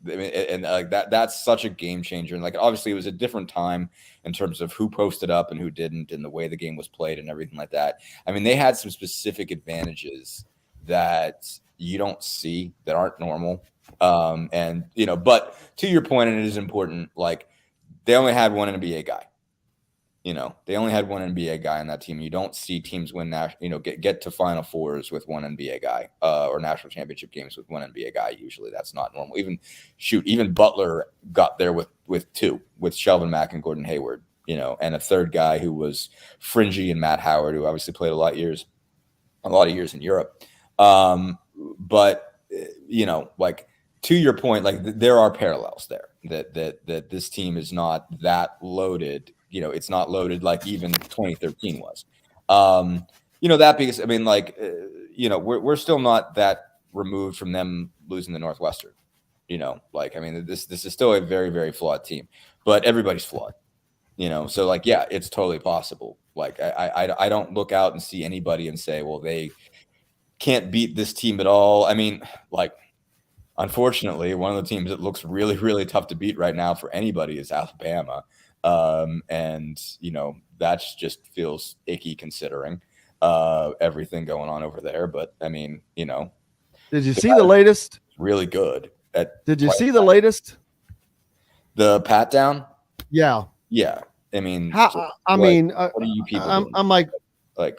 That's such a game changer. And obviously it was a different time in terms of who posted up and who didn't, and the way the game was played and everything like that. They had some specific advantages that you don't see, that aren't normal. But to your point, and it is important, they only had one NBA guy. They only had one NBA guy on that team. You don't see teams win get to Final Fours with one NBA guy, or national championship games with one NBA guy. Usually that's not normal. Even Butler got there with two, with Shelvin Mack and Gordon Hayward, and a third guy who was fringy, and Matt Howard, who obviously played a lot of years in Europe. To your point, there are parallels there that this team is not that loaded. It's not loaded like even 2013 was. That because we're still not that removed from them losing the Northwestern. This is still a very, very flawed team, but everybody's flawed. So it's totally possible. I don't look out and see anybody and say, well, they can't beat this team at all. Unfortunately, one of the teams that looks really, really tough to beat right now for anybody is Alabama. That just feels icky considering everything going on over there. But did you see the latest? Really good. Did you see the latest? The pat down? Yeah. Yeah. What are you people doing? I'm like,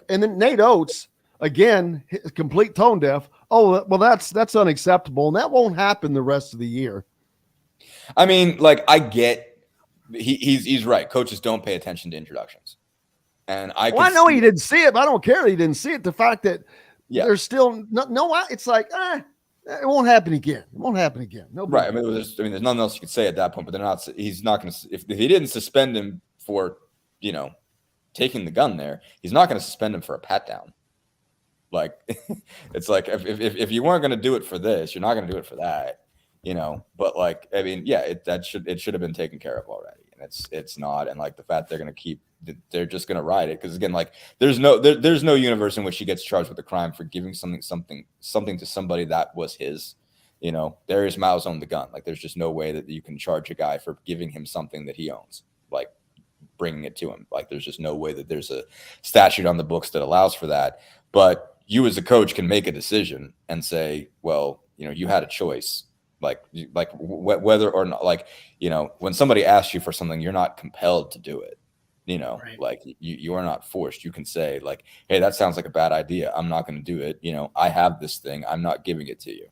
and then Nate Oates again, complete tone deaf. Oh, well, that's unacceptable, and that won't happen the rest of the year. I get. He's right. Coaches don't pay attention to introductions, and I know he didn't see it, but I don't care that he didn't see it. The fact that there's still it's like it won't happen again. It won't happen again. No, right. There's nothing else you could say at that point. But they're not. He's not going to. If he didn't suspend him for taking the gun there, he's not going to suspend him for a pat down. It's like if you weren't going to do it for this, you're not going to do it for that. But it should have been taken care of already, and it's not. And the fact they're just going to ride it, because again, there's no universe in which he gets charged with a crime for giving something to somebody that was his. Darius Miles owned the gun. There's just no way that you can charge a guy for giving him something that he owns, bringing it to him. There's just no way that there's a statute on the books that allows for that. But you as a coach can make a decision and say, well, you had a choice. Whether or not, when somebody asks you for something, you're not compelled to do it. Right. You are not forced. You can say hey, that sounds like a bad idea. I'm not going to do it. I have this thing. I'm not giving it to you.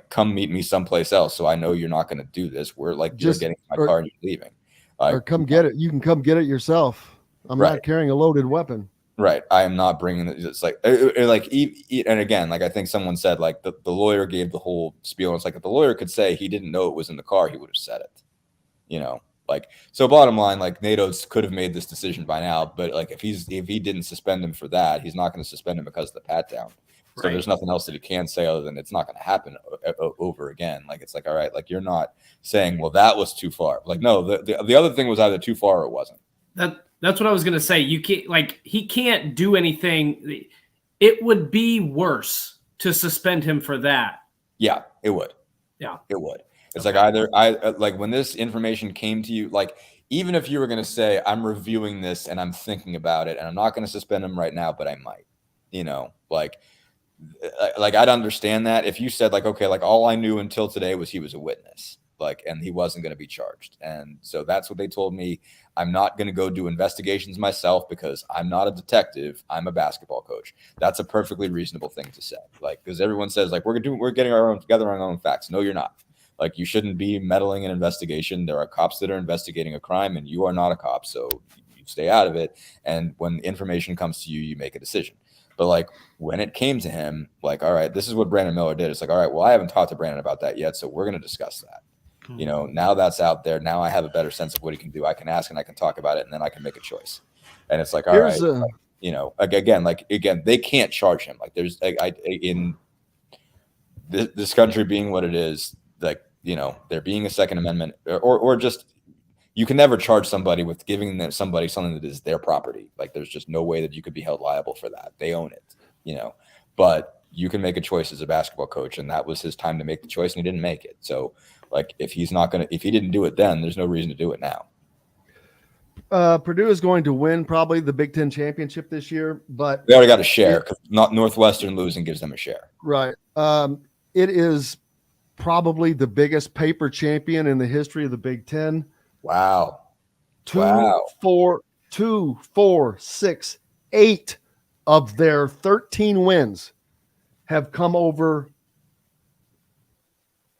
Come meet me someplace else, so I know you're not going to do this. We're you're getting in my car and you're leaving. Or come get it. You can come get it yourself. I'm not carrying a loaded weapon. Right. I am not bringing it. It's and again, I think someone said the lawyer gave the whole spiel. It's if the lawyer could say he didn't know it was in the car, he would have said it. So bottom line, Nate Oates could have made this decision by now, but if he didn't suspend him for that, he's not going to suspend him because of the pat down. So there's nothing else that he can say other than it's not going to happen over again. All right, you're not saying, well, that was too far. No, the other thing was either too far or it wasn't. That's what I was going to say. You can't, he can't do anything. It would be worse to suspend him for that. Yeah, it would. Yeah, it would. It's like either like when this information came to you, like even if you were going to say, I'm reviewing this and I'm thinking about it and I'm not going to suspend him right now, but I might, like I'd understand that if you said like, okay, like all I knew until today was he was a witness, like, and he wasn't going to be charged. And so that's what they told me. I'm not going to go do investigations myself because I'm not a detective. I'm a basketball coach. That's a perfectly reasonable thing to say. Like, because everyone says like, we're getting together our own facts. No, you're not. Like, you shouldn't be meddling in investigation. There are cops that are investigating a crime and you are not a cop. So you stay out of it. And when information comes to you, you make a decision. But like when it came to him, like, all right, this is what Brandon Miller did. It's like, all right, well, I haven't talked to Brandon about that yet. So we're going to discuss that. Now that's out there. Now I have a better sense of what he can do. I can ask and I can talk about it and then I can make a choice. And it's like, all right, again, they can't charge him. Like there's in this country being what it is, like, there being a Second Amendment or just, you can never charge somebody with giving somebody something that is their property. Like there's just no way that you could be held liable for that. They own it, but you can make a choice as a basketball coach. And that was his time to make the choice and he didn't make it. So like, if he didn't do it then, there's no reason to do it now. Purdue is going to win probably the Big Ten championship this year, but they already got a share because not Northwestern losing gives them a share. Right. It is probably the biggest paper champion in the history of the Big Ten. Wow. 4, 6, 8 of their 13 wins have come over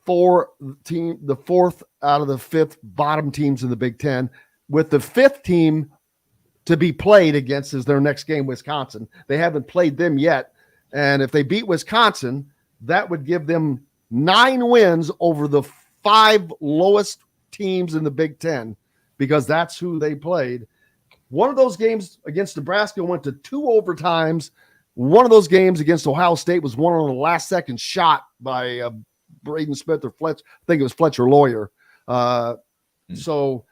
the fourth out of the fifth bottom teams in the Big Ten, with the fifth team to be played against is their next game, Wisconsin. They haven't played them yet. And if they beat Wisconsin, that would give them 9 wins over the 5 lowest teams in the Big Ten, because that's who they played. One of those games against Nebraska went to 2 overtimes. One of those games against Ohio State was won on a last-second shot by Braden Smith or Fletcher. I think it was Fletcher Lawyer. So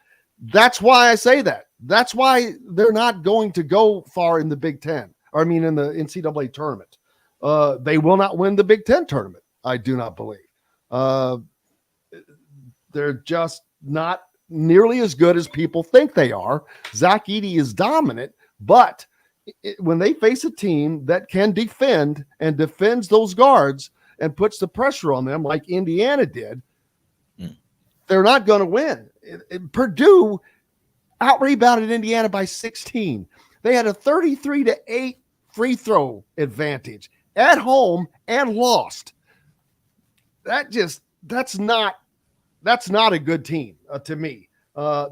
that's why I say that. That's why they're not going to go far in the Big Ten. Or I mean, in the NCAA tournament. They will not win the Big Ten tournament, I do not believe. They're just not nearly as good as people think they are. Zach Edey is dominant, but when they face a team that can defend and defends those guards and puts the pressure on them like Indiana did, they're not going to win. Purdue out-rebounded Indiana by 16. They had a 33-8 free throw advantage at home and lost. That's not a good team to me.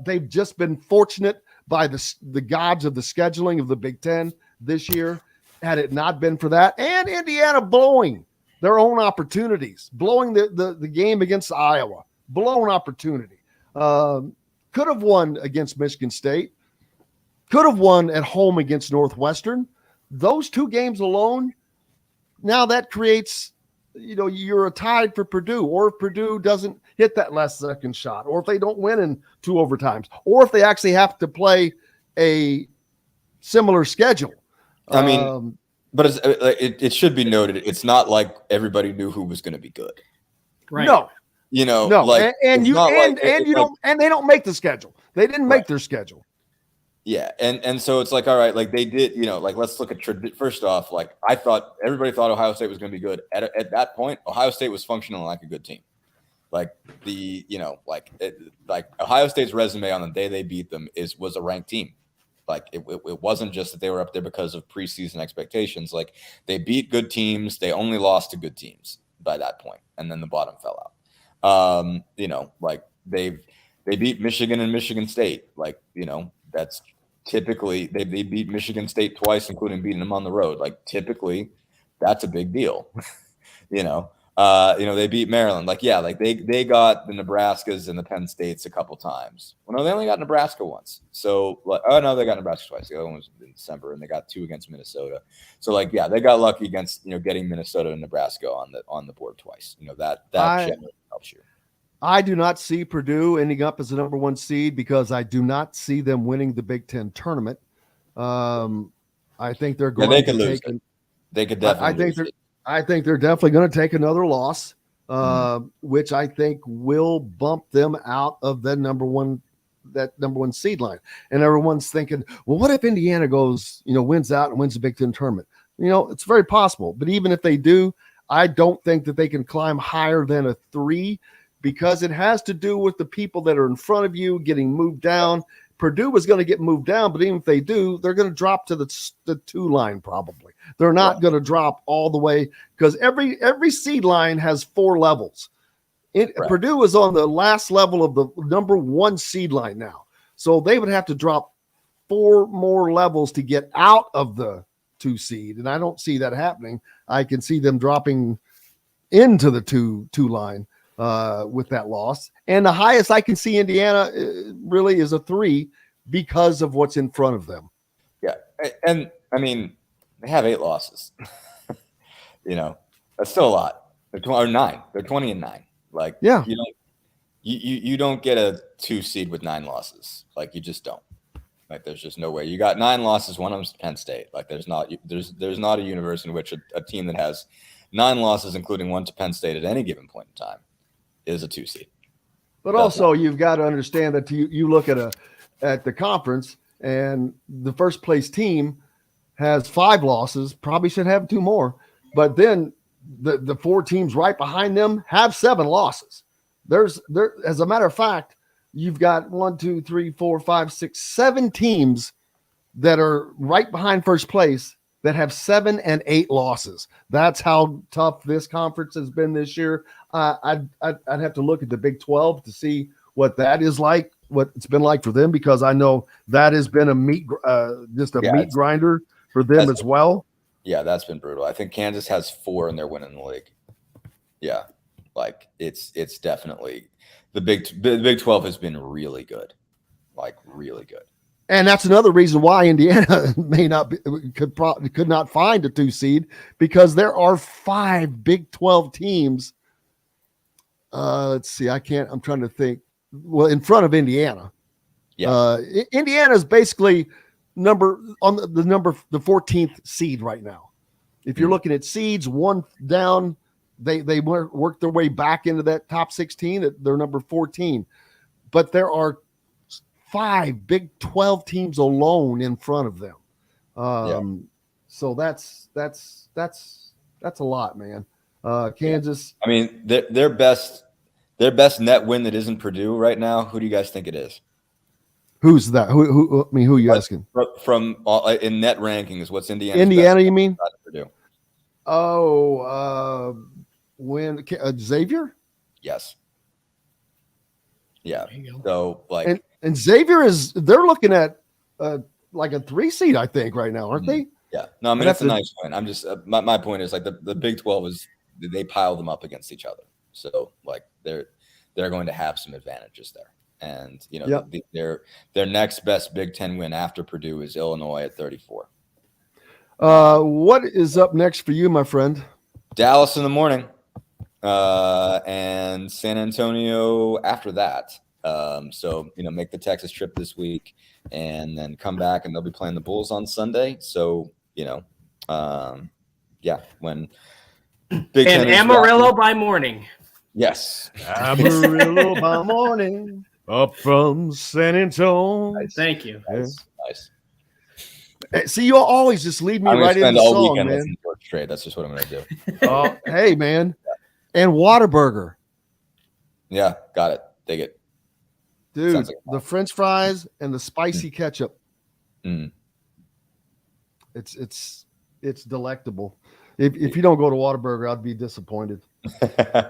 They've just been fortunate by the gods of the scheduling of the Big Ten this year. Had it not been for that, and Indiana blowing their own opportunities, blowing the game against Iowa, blown opportunity. Could have won against Michigan State, could have won at home against Northwestern. Those 2 games alone, now that creates, you're tied for Purdue, or if Purdue doesn't hit that last second shot, or if they don't win in 2 overtimes, or if they actually have to play a similar schedule. I mean, but it should be noted, it's not like everybody knew who was going to be good. Right. No. No. Like, and they don't make the schedule. They didn't make their schedule. Yeah, and so it's like, all right, like they did, like let's look at first off, like everybody thought Ohio State was going to be good. At that point, Ohio State was functioning like a good team. Like like Ohio State's resume on the day they beat them was a ranked team. Like it wasn't just that they were up there because of preseason expectations. Like they beat good teams, they only lost to good teams by that point, and then the bottom fell out. Like they beat Michigan and Michigan State. Like that's typically they beat Michigan State twice, including beating them on the road. Like typically, that's a big deal. They beat Maryland. Like like they got the Nebraskas and the Penn States a couple times. Well, no, they only got Nebraska once. So they got Nebraska twice. The other one was in December, and they got 2 against Minnesota. So they got lucky against getting Minnesota and Nebraska on the board twice. That generally helps you. I do not see Purdue ending up as the number 1 seed because I do not see them winning the Big Ten tournament. I think they're going to lose. They could definitely. I think they're definitely going to take another loss. which I think will bump them out of that number one seed line. And everyone's thinking, well, what if Indiana goes, wins out and wins the Big Ten tournament? It's very possible. But even if they do, I don't think that they can climb higher than a 3 because it has to do with the people that are in front of you getting moved down. Purdue is going to get moved down, but even if they do, they're going to drop to the 2 line probably. They're not going to drop all the way because every seed line has 4 levels. Purdue is on the last level of the number 1 seed line now. So they would have to drop 4 more levels to get out of the 2 seed. And I don't see that happening. I can see them dropping into the 2 line with that loss. And the highest I can see Indiana really is a 3 because of what's in front of them. Yeah. And I mean, they have 8 losses. That's still a lot. They're 9. They're 20-9. Like, yeah, you don't get a 2 seed with 9 losses. Like, you just don't. Like, there's just no way. You got 9 losses. One of them's Penn State. Like, there's not a universe in which a team that has 9 losses, including 1 to Penn State at any given point in time, is a 2 seed. But also, you've got to understand that you look at the conference, and the first place team has 5 losses. Probably should have 2 more. But then the 4 teams right behind them have 7 losses. There, as a matter of fact, you've got 1, 2, 3, 4, 5, 6, 7 teams that are right behind first place that have 7 and 8 losses. That's how tough this conference has been this year. I'd have to look at the Big 12 to see what that is like, what it's been like for them, because I know that has been a meat grinder for them as well. Yeah, that's been brutal. I think Kansas has 4 and they're winning the league. Yeah, like it's definitely the Big 12 has been really good, like really good. And that's another reason why Indiana could not find a 2 seed, because there are 5 Big 12 teams. Let's see, I'm trying to think. Well, in front of Indiana. Yeah. Indiana is basically the 14th seed right now. If you're looking at seeds, 1 down, they work their way back into that top 16. They're number 14. But there are 5 Big 12 teams alone in front of them. So that's a lot, man. Kansas. I mean, their best net win that isn't Purdue right now. Who do you guys think it is? Who's that? Who are you asking? From in net rankings, what's Indiana? Indiana, you mean? Purdue. Oh, Xavier? Yes. Yeah. So like, and Xavier they're looking at like a 3 seed, I think, right now, aren't they? Yeah. No, I mean, that's a nice win. I'm just my point is like the Big 12 they pile them up against each other. So like they're going to have some advantages there. And their next best Big 10 win after Purdue is Illinois at 34. What is up next for you, my friend? Dallas in the morning, and San Antonio after that. So make the Texas trip this week, and then come back, and they'll be playing the Bulls on Sunday. So when Big and Amarillo by morning. Yes, Amarillo by morning. Up from San Antonio. Nice. Thank you. Nice. See, you'll always just lead me right into the song, man. Straight. That's just what I'm going to do. Oh, hey, man. And Whataburger. Yeah, got it. Dig it. Dude, like the French fries and the spicy ketchup. It's delectable. If you don't go to Whataburger, I'd be disappointed.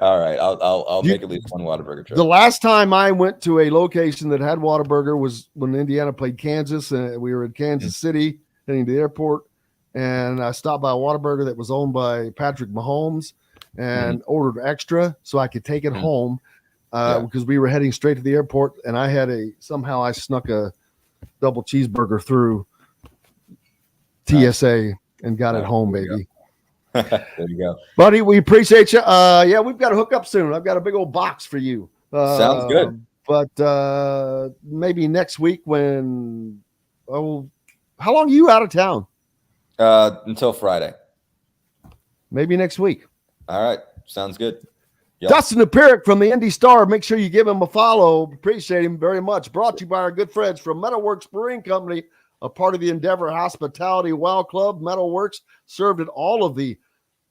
All right, I'll make at least one Whataburger trip. The last time I went to a location that had Whataburger was when Indiana played Kansas, and we were in Kansas City heading to the airport, and I stopped by a Whataburger that was owned by Patrick Mahomes, and ordered extra so I could take it home because we were heading straight to the airport, and I had somehow I snuck a double cheeseburger through TSA and got it home, baby. There you go, buddy. We appreciate you. Yeah, we've got to hook up soon. I've got a big old box for you. Sounds good. But maybe next week when. Oh, how long are you out of town? Until Friday. Maybe next week. All right, sounds good. Yep. Dustin Dopirak from the Indy Star. Make sure you give him a follow. Appreciate him very much. Brought to you by our good friends from Metalworks Brewing Company, a part of the Endeavor Hospitality Wow Club. Metalworks served at all of the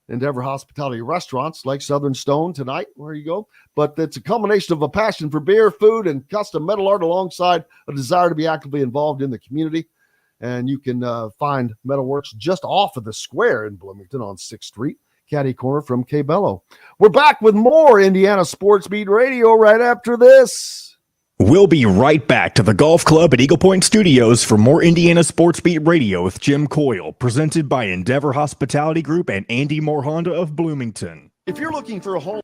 Endeavor Hospitality restaurants like Southern Stone tonight, where you go. But it's a combination of a passion for beer, food, and custom metal art alongside a desire to be actively involved in the community. And you can find Metalworks just off of the square in Bloomington on 6th Street, catty corner from Cabello. We're back with more Indiana Sports Beat Radio right after this. We'll be right back to the golf club at Eagle Point Studios for more Indiana Sports Beat Radio with Jim Coyle, presented by Endeavor Hospitality Group and Andy Moore Honda of Bloomington. If you're looking for a home.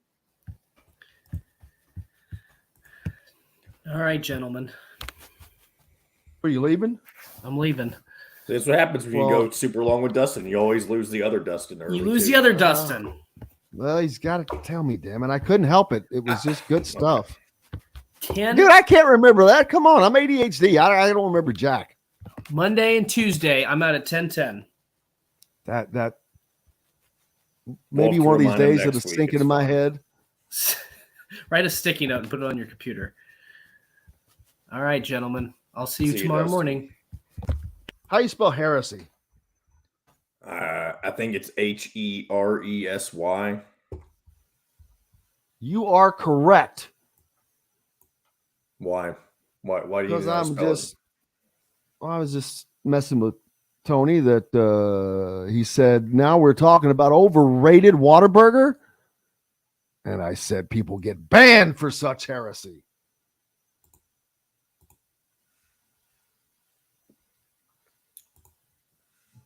All right, gentlemen. Are you leaving? I'm leaving. That's what happens when you go super long with Dustin. You always lose the other Dustin early. You lose the other Dustin. Well, he's got to tell me, damn it. I couldn't help it. It was just good stuff. Dude, I can't remember that. Come on. I'm ADHD. I don't remember jack. Monday and Tuesday, I'm out at 10:10. That maybe one of these days it'll sink into my head. Write a sticky note and put it on your computer. All right, gentlemen. I'll see you tomorrow morning. How you spell heresy? I think it's Heresy. You are correct. Why? Why do you? Because I was just messing with Tony that he said, now we're talking about overrated Whataburger. And I said, people get banned for such heresy.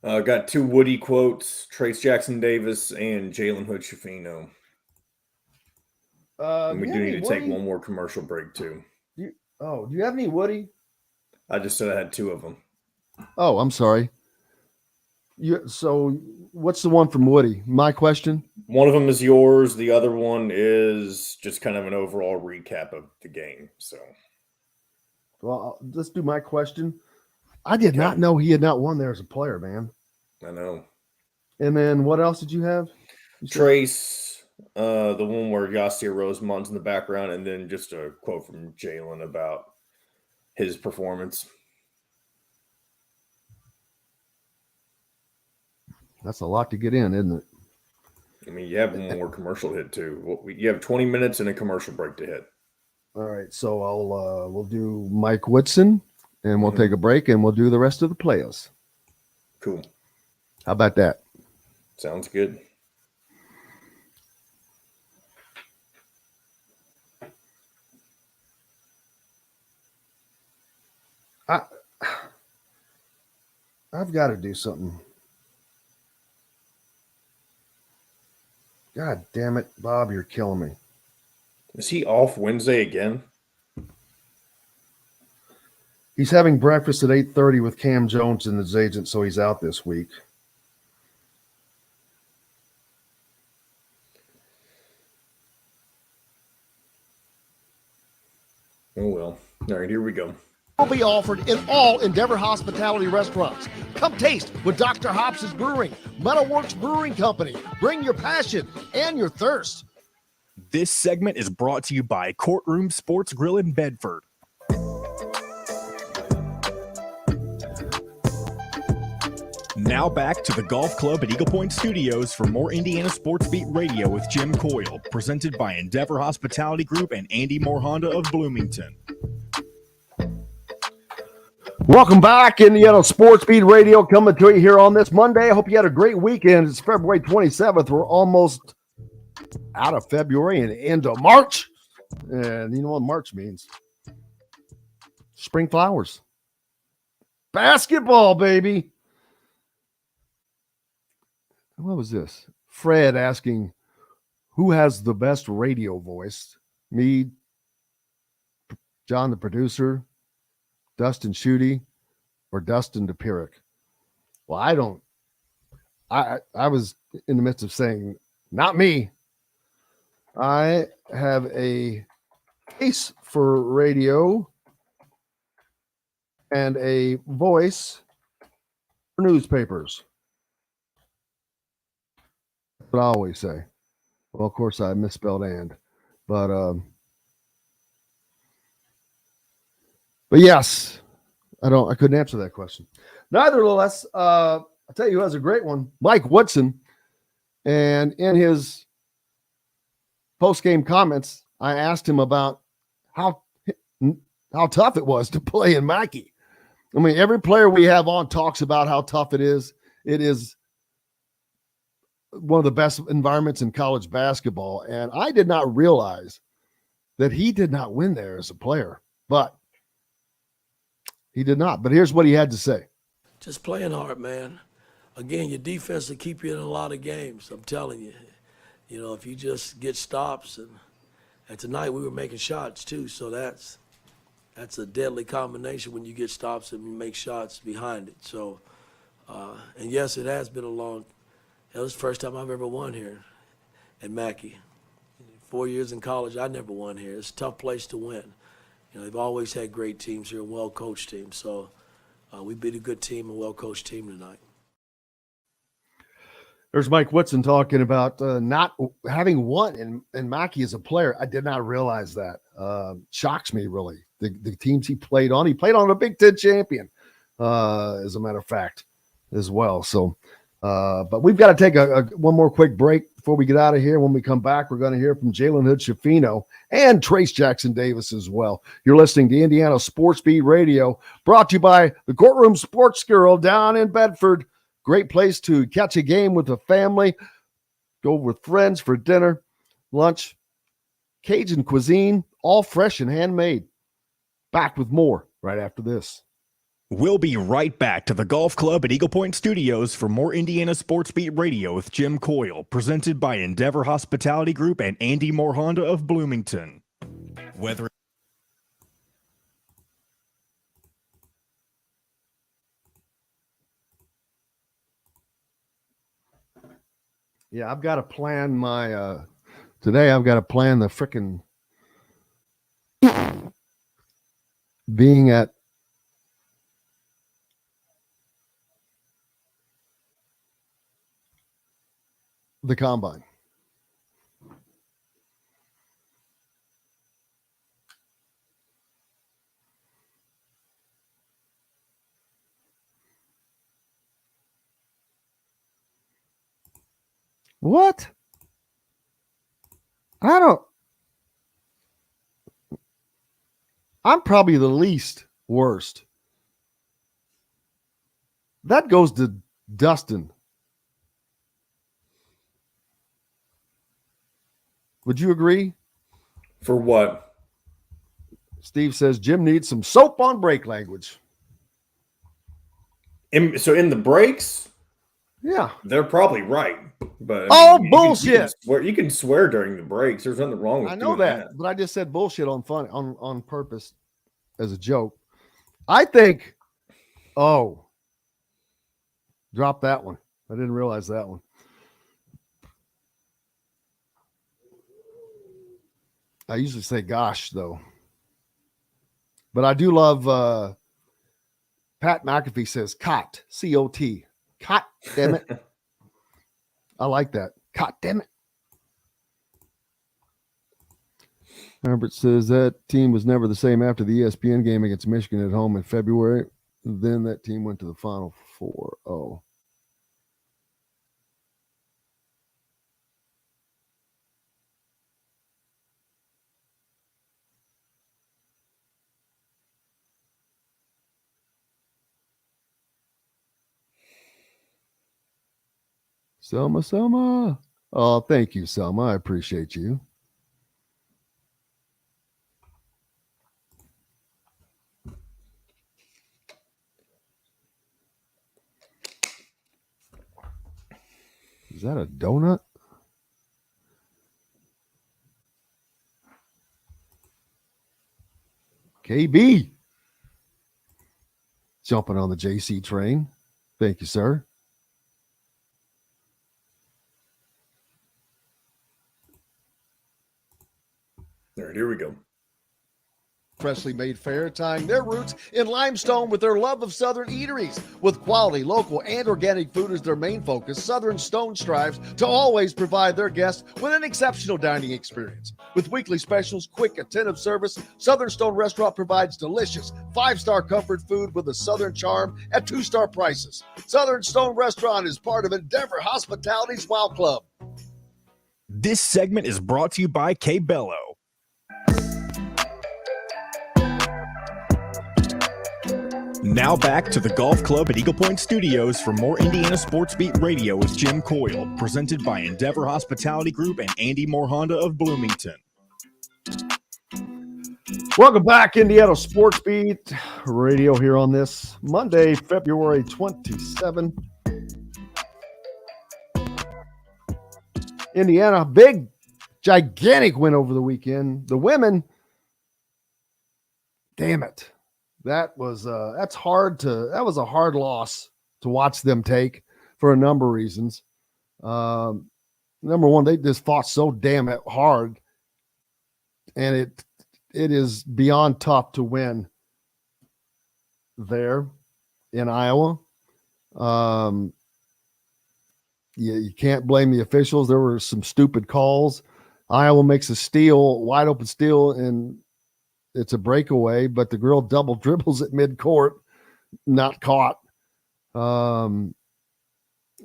Got two Woody quotes: Trace Jackson Davis and Jalen Hood Schifino. And we do need to take one more commercial break too. Do you have any Woody? I just said I had two of them. Oh, I'm sorry. So what's the one from Woody? My question? One of them is yours. The other one is just kind of an overall recap of the game. So, well, let's do my question. I did not know he had not won there as a player, man. I know. And then what else did you have? Trace, the one where Yasir Rosemont's in the background, and then just a quote from Jalen about his performance. That's a lot to get in, isn't it? I mean, you have one more commercial hit too. You have 20 minutes and a commercial break to hit. All right, so we'll do Mike Woodson, and we'll take a break, and we'll do the rest of the players. Cool. How about that? Sounds good. I've got to do something. God damn it, Bob, you're killing me. Is he off Wednesday again? He's having breakfast at 8:30 with Cam Jones and his agent, so he's out this week. Oh, well. All right, here we go. Will be offered in all Endeavor Hospitality restaurants. Come taste with Dr. Hobbs' Brewing, Metalworks Brewing Company. Bring your passion and your thirst. This segment is brought to you by Courtroom Sports Grill in Bedford. Now back to the golf club at Eagle Point Studios for more Indiana Sports Beat Radio with Jim Coyle, presented by Endeavor Hospitality Group and Andy Moore Honda of Bloomington. Welcome back, Indiana Sports Beat Radio, coming to you here on this Monday. I hope you had a great weekend. It's February 27th. We're almost out of February and into March. And you know what March means? Spring flowers. Basketball, baby. What was this? Fred asking, who has the best radio voice? Me, John the producer, Dustin Schutte, or Dustin Dopirak? Well, I don't. I was in the midst of saying, not me. I have a face for radio and a voice for newspapers. That's what I always say. Well, of course, I misspelled and. But yes, I couldn't answer that question. Nevertheless, I'll tell you who has a great one, Mike Woodson. And in his post-game comments, I asked him about how tough it was to play in Mackey. I mean, every player we have on talks about how tough it is. It is one of the best environments in college basketball. And I did not realize that he did not win there as a player, but he did not. But here's what he had to say. Just playing hard, man. Again, your defense will keep you in a lot of games. I'm telling you. You know, if you just get stops, and tonight we were making shots too, so that's a deadly combination when you get stops and you make shots behind it. So, and yes, it has been a long. It was the first time I've ever won here at Mackey. 4 years in college, I never won here. It's a tough place to win. You know, they've always had great teams here and well-coached teams. So we beat a good team and well-coached team tonight. There's Mike Woodson talking about not having won in Mackey as a player. I did not realize that. Shocks me, really. The teams he played on a Big Ten champion, as a matter of fact, as well. So, but we've got to take one more quick break before we get out of here. When we come back, we're going to hear from Jalen Hood-Schifino and Trace Jackson Davis as well. You're listening to Indiana Sports Beat Radio, brought to you by the Courtroom Sports Girl down in Bedford. Great place to catch a game with the family, go with friends for dinner, lunch, Cajun cuisine, all fresh and handmade. Back with more right after this. We'll be right back to the Golf Club at Eagle Point Studios for more Indiana Sports Beat Radio with Jim Coyle, presented by Endeavor Hospitality Group and Andy Moore Honda of Bloomington. Whether Yeah, I've got to plan my today. I've got to plan the frickin' being at the combine. What? I'm probably the least worst. That goes to Dustin. Would you agree? For what? Steve says Jim needs some soap on break language. So in the breaks, yeah, they're probably right. But I mean, bullshit! You can swear during the breaks. There's nothing wrong with. I know that, but I just said bullshit on purpose as a joke. I think. Oh, drop that one. I didn't realize that one. I usually say gosh, though. But I do love Pat McAfee says cot, C-O-T. Cot, damn it. I like that. Cot, damn it. Herbert says that team was never the same after the ESPN game against Michigan at home in February. Then that team went to the Final Four. Oh. Selma. Oh, thank you, Selma. I appreciate you. Is that a donut? KB. Jumping on the JC train. Thank you, sir. All right, here we go. freshly made fare, tying their roots in limestone with their love of Southern eateries. With quality, local, and organic food as their main focus, Southern Stone strives to always provide their guests with an exceptional dining experience. With weekly specials, quick, attentive service, Southern Stone Restaurant provides delicious, 5-star comfort food with a Southern charm at 2-star prices. Southern Stone Restaurant is part of Endeavor Hospitality's Wow Club. This segment is brought to you by K-Bello. Now back to the Golf Club at Eagle Point Studios for more Indiana Sports Beat Radio with Jim Coyle, presented by Endeavor Hospitality Group and Andy Moore Honda of Bloomington. Welcome back, Indiana Sports Beat Radio here on this Monday, February 27. Indiana, big, gigantic win over the weekend. The women, damn it. That was that was a hard loss to watch them take for a number of reasons. Number one, they just fought so damn hard, and it is beyond tough to win there in Iowa. You can't blame the officials. There were some stupid calls. Iowa makes a steal, wide open steal, and it's a breakaway, but the girl double dribbles at midcourt, not caught. And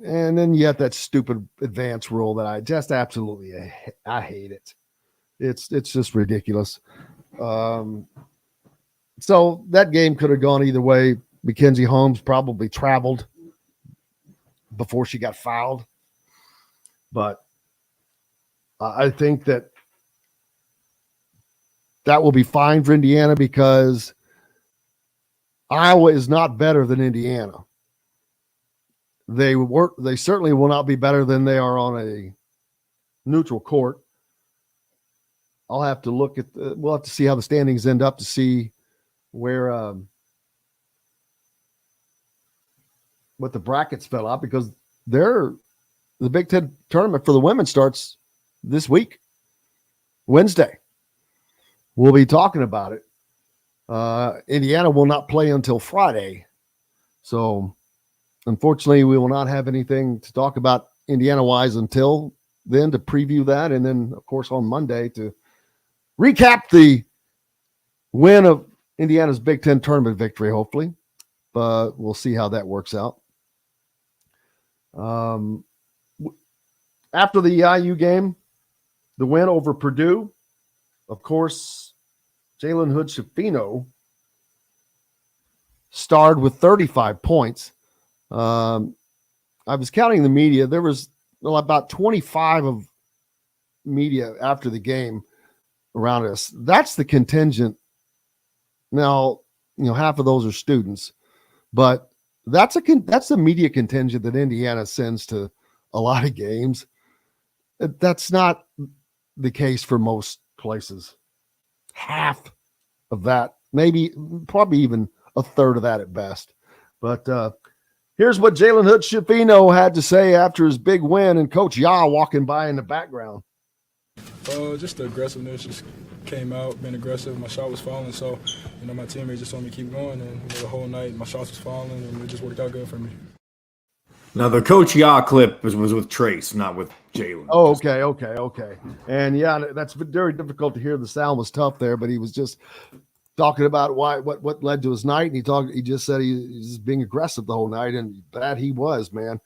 then you have that stupid advance rule that I just absolutely I hate it. It's just ridiculous. So that game could have gone either way. Mackenzie Holmes probably traveled before she got fouled. But I think that will be fine for Indiana because Iowa is not better than Indiana. They certainly will not be better than they are on a neutral court. I'll have to look at we'll have to see how the standings end up to see where what the brackets fell out, because the Big Ten tournament for the women starts this week, Wednesday. We'll be talking about it. Indiana will not play until Friday. So, unfortunately, we will not have anything to talk about Indiana-wise until then to preview that. And then, of course, on Monday to recap the win of Indiana's Big Ten tournament victory, hopefully. But we'll see how that works out. After the IU game, the win over Purdue, of course, Jalen Hood-Schifino starred with 35 points. I was counting the media. There was about 25 of media after the game around us. That's the contingent. Now, half of those are students, but that's a media contingent that Indiana sends to a lot of games. That's not the case for most places. Half of that, probably even a third of that at best. But here's what Jalen Hood-Schifino had to say after his big win, and Coach Ya walking by in the background. Just the aggressiveness just came out, being aggressive. My shot was falling, so my teammates just told me to keep going, and the whole night my shots was falling, and it just worked out good for me. Now, the Coach Ya clip was with Trace, not with Jalen. Oh, okay. And yeah, that's very difficult to hear. The sound was tough there, but he was just talking about what led to his night. And he just said he's just being aggressive the whole night, and that he was, man.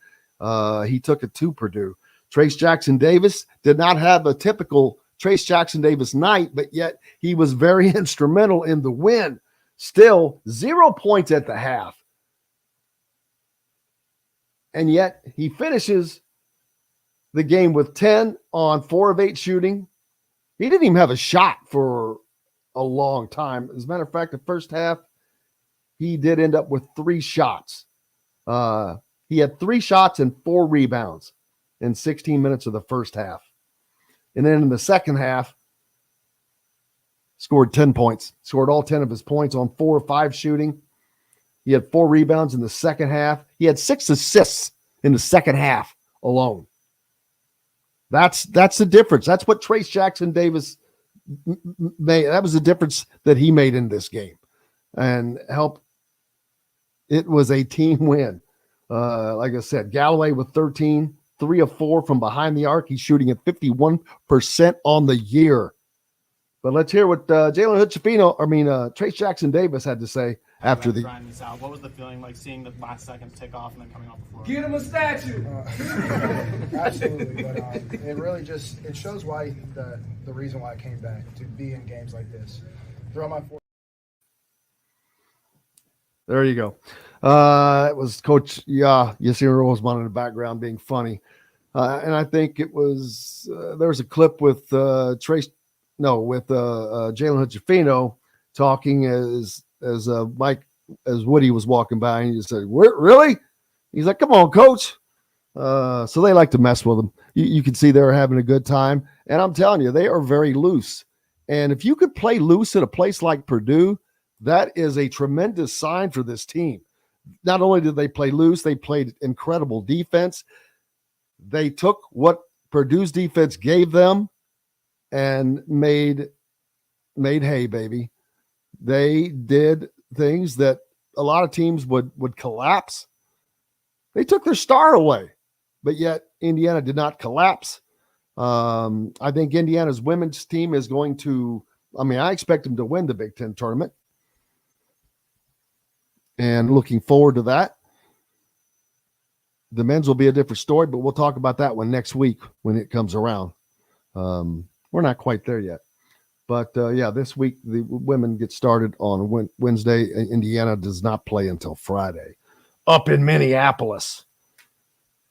He took it to Purdue. Trace Jackson Davis did not have a typical Trace Jackson Davis night, but yet he was very instrumental in the win. Still 0 points at the half. And yet he finishes the game with 10 on 4 of 8 shooting. He didn't even have a shot for a long time. As a matter of fact, the first half, he did end up with 3 shots. He had 3 shots and 4 rebounds in 16 minutes of the first half. And then in the second half, scored 10 points. Scored all 10 of his points on 4 of 5 shooting. He had 4 rebounds in the second half. He had 6 assists in the second half alone. That's the difference. That's what Trace Jackson Davis that was the difference that he made in this game, and help. It was a team win. Like I said, Galloway with 13, 3 of 4 from behind the arc. He's shooting at 51% on the year. But let's hear what Jalen Hood-Schifino, Trace Jackson Davis had to say after the. What was the feeling like seeing the last second tick off and then coming off the floor? Get him a statue. Absolutely, but it really just it shows why the reason why I came back to be in games like this. Throw my. There you go. It was Coach Yasir Rosemont in the background being funny. And I think it was there was a clip with Jalen Hood-Schifino talking as Woody was walking by, and he just said, "Really?" He's like, "Come on, Coach." So they like to mess with him. You can see they're having a good time. And I'm telling you, they are very loose. And if you could play loose at a place like Purdue, that is a tremendous sign for this team. Not only did they play loose, they played incredible defense. They took what Purdue's defense gave them and made hay, baby. They did things that a lot of teams would collapse. They took their star away, but yet Indiana did not collapse. I think Indiana's women's team is going to, I expect them to win the Big Ten tournament. And looking forward to that. The men's will be a different story, but we'll talk about that one next week when it comes around. We're not quite there yet. But, this week the women get started on Wednesday. Indiana does not play until Friday up in Minneapolis.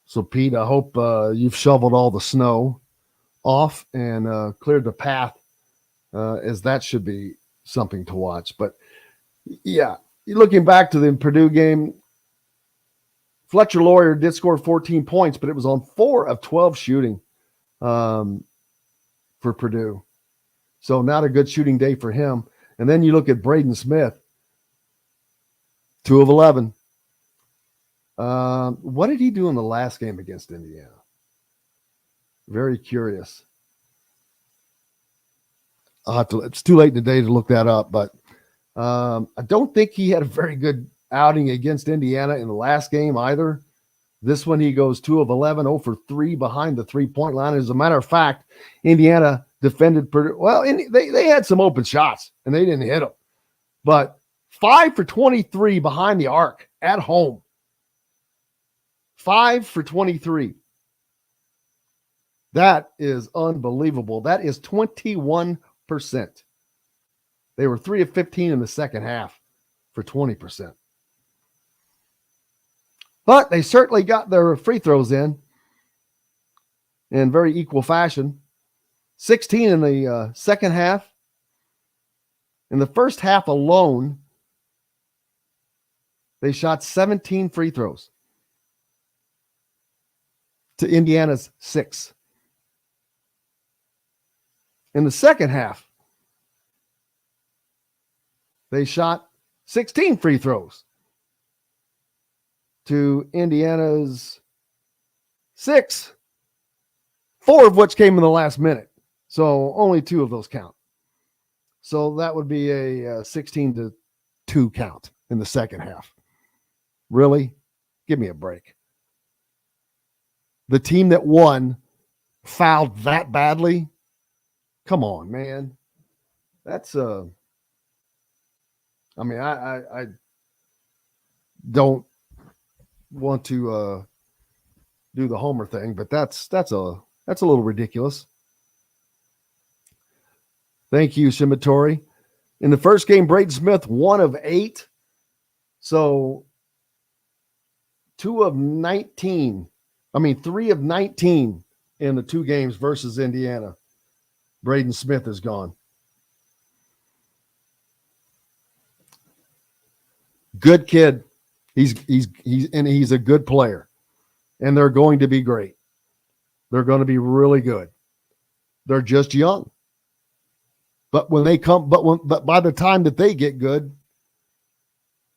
So, Pete, I hope you've shoveled all the snow off and cleared the path, as that should be something to watch. But, yeah. Looking back to the Purdue game, Fletcher Lawyer did score 14 points, but it was on 4 of 12 shooting for Purdue. So not a good shooting day for him. And then you look at Braden Smith, 2 of 11. What did he do in the last game against Indiana? Very curious. It's too late in the day to look that up, but I don't think he had a very good outing against Indiana in the last game either. This one, he goes 2 of 11, 0 for 3 behind the three-point line. As a matter of fact, Indiana defended Purdue. Well, they had some open shots, and they didn't hit them. But 5 for 23 behind the arc at home. 5 for 23. That is unbelievable. That is 21%. They were 3 of 15 in the second half for 20%. But they certainly got their free throws in very equal fashion. 16 in the second half. In the first half alone, they shot 17 free throws to Indiana's 6. In the second half, they shot 16 free throws to Indiana's 6, 4 of which came in the last minute. So only 2 of those count. So that would be a 16-2 count in the second half. Really? Give me a break. The team that won fouled that badly? Come on, man. That's I don't want to do the homer thing, but that's a little ridiculous. Thank you, Shimitori. In the first game, Braden Smith, 1 of 8. So 3 of 19 in the 2 games versus Indiana. Braden Smith is gone. Good kid. He's a good player. And they're going to be great. They're going to be really good. They're just young. But when they come, but by the time that they get good,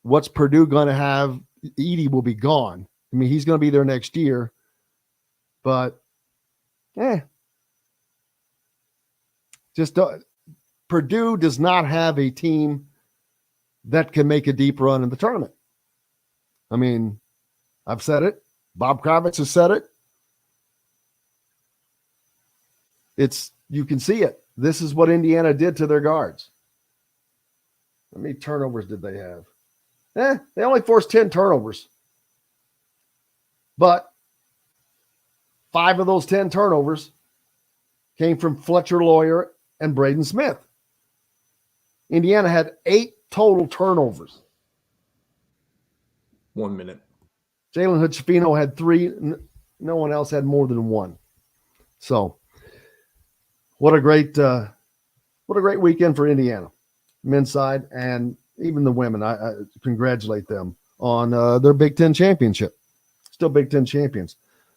what's Purdue going to have? Edey will be gone. I mean, he's going to be there next year. But, just Purdue does not have a team that can make a deep run in the tournament. I mean, I've said it. Bob Kravitz has said it. You can see it. This is what Indiana did to their guards. How many turnovers did they have? They only forced 10 turnovers. But 5 of those 10 turnovers came from Fletcher Lawyer and Braden Smith. Indiana had 8 total turnovers. 1 minute. Jalen Hood-Schifino had 3. No one else had more than 1. So, what a great weekend for Indiana, men's side, and even the women. I congratulate them on their Big Ten championship. Still Big Ten champions,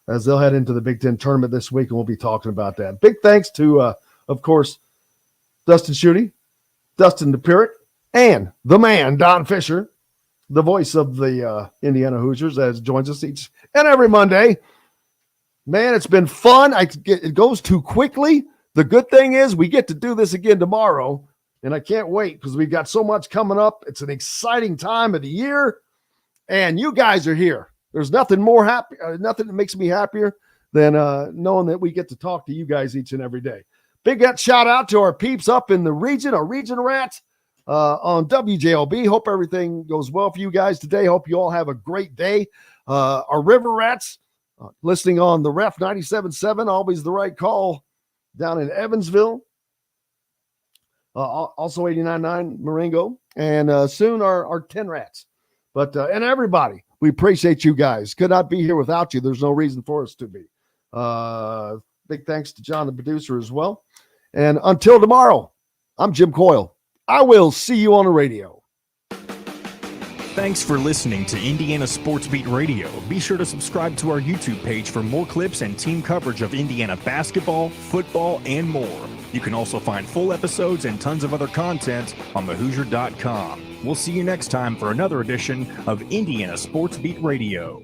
as they'll head into the Big Ten tournament this week, and we'll be talking about that. Big thanks to, of course, Dustin Schutte, Dustin Dopirak, and the man, Don Fischer, the voice of the Indiana Hoosiers, as joins us each and every Monday. Man, it's been fun. It goes too quickly. The good thing is we get to do this again tomorrow, and I can't wait because we've got so much coming up. It's an exciting time of the year, and you guys are here. There's nothing more happy, nothing that makes me happier than knowing that we get to talk to you guys each and every day. Big shout out to our peeps up in the region, our region rats on WJLB. Hope everything goes well for you guys today. Hope you all have a great day. Our river rats listening on the Ref 97.7, always the right call down in Evansville. Also 89.9 Marengo, and soon our 10 rats. But and everybody, we appreciate you guys. Could not be here without you. There's no reason for us to be. Big thanks to John, the producer, as well. And until tomorrow, I'm Jim Coyle. I will see you on the radio. Thanks for listening to Indiana Sports Beat Radio. Be sure to subscribe to our YouTube page for more clips and team coverage of Indiana basketball, football, and more. You can also find full episodes and tons of other content on thehoosier.com. We'll see you next time for another edition of Indiana Sports Beat Radio.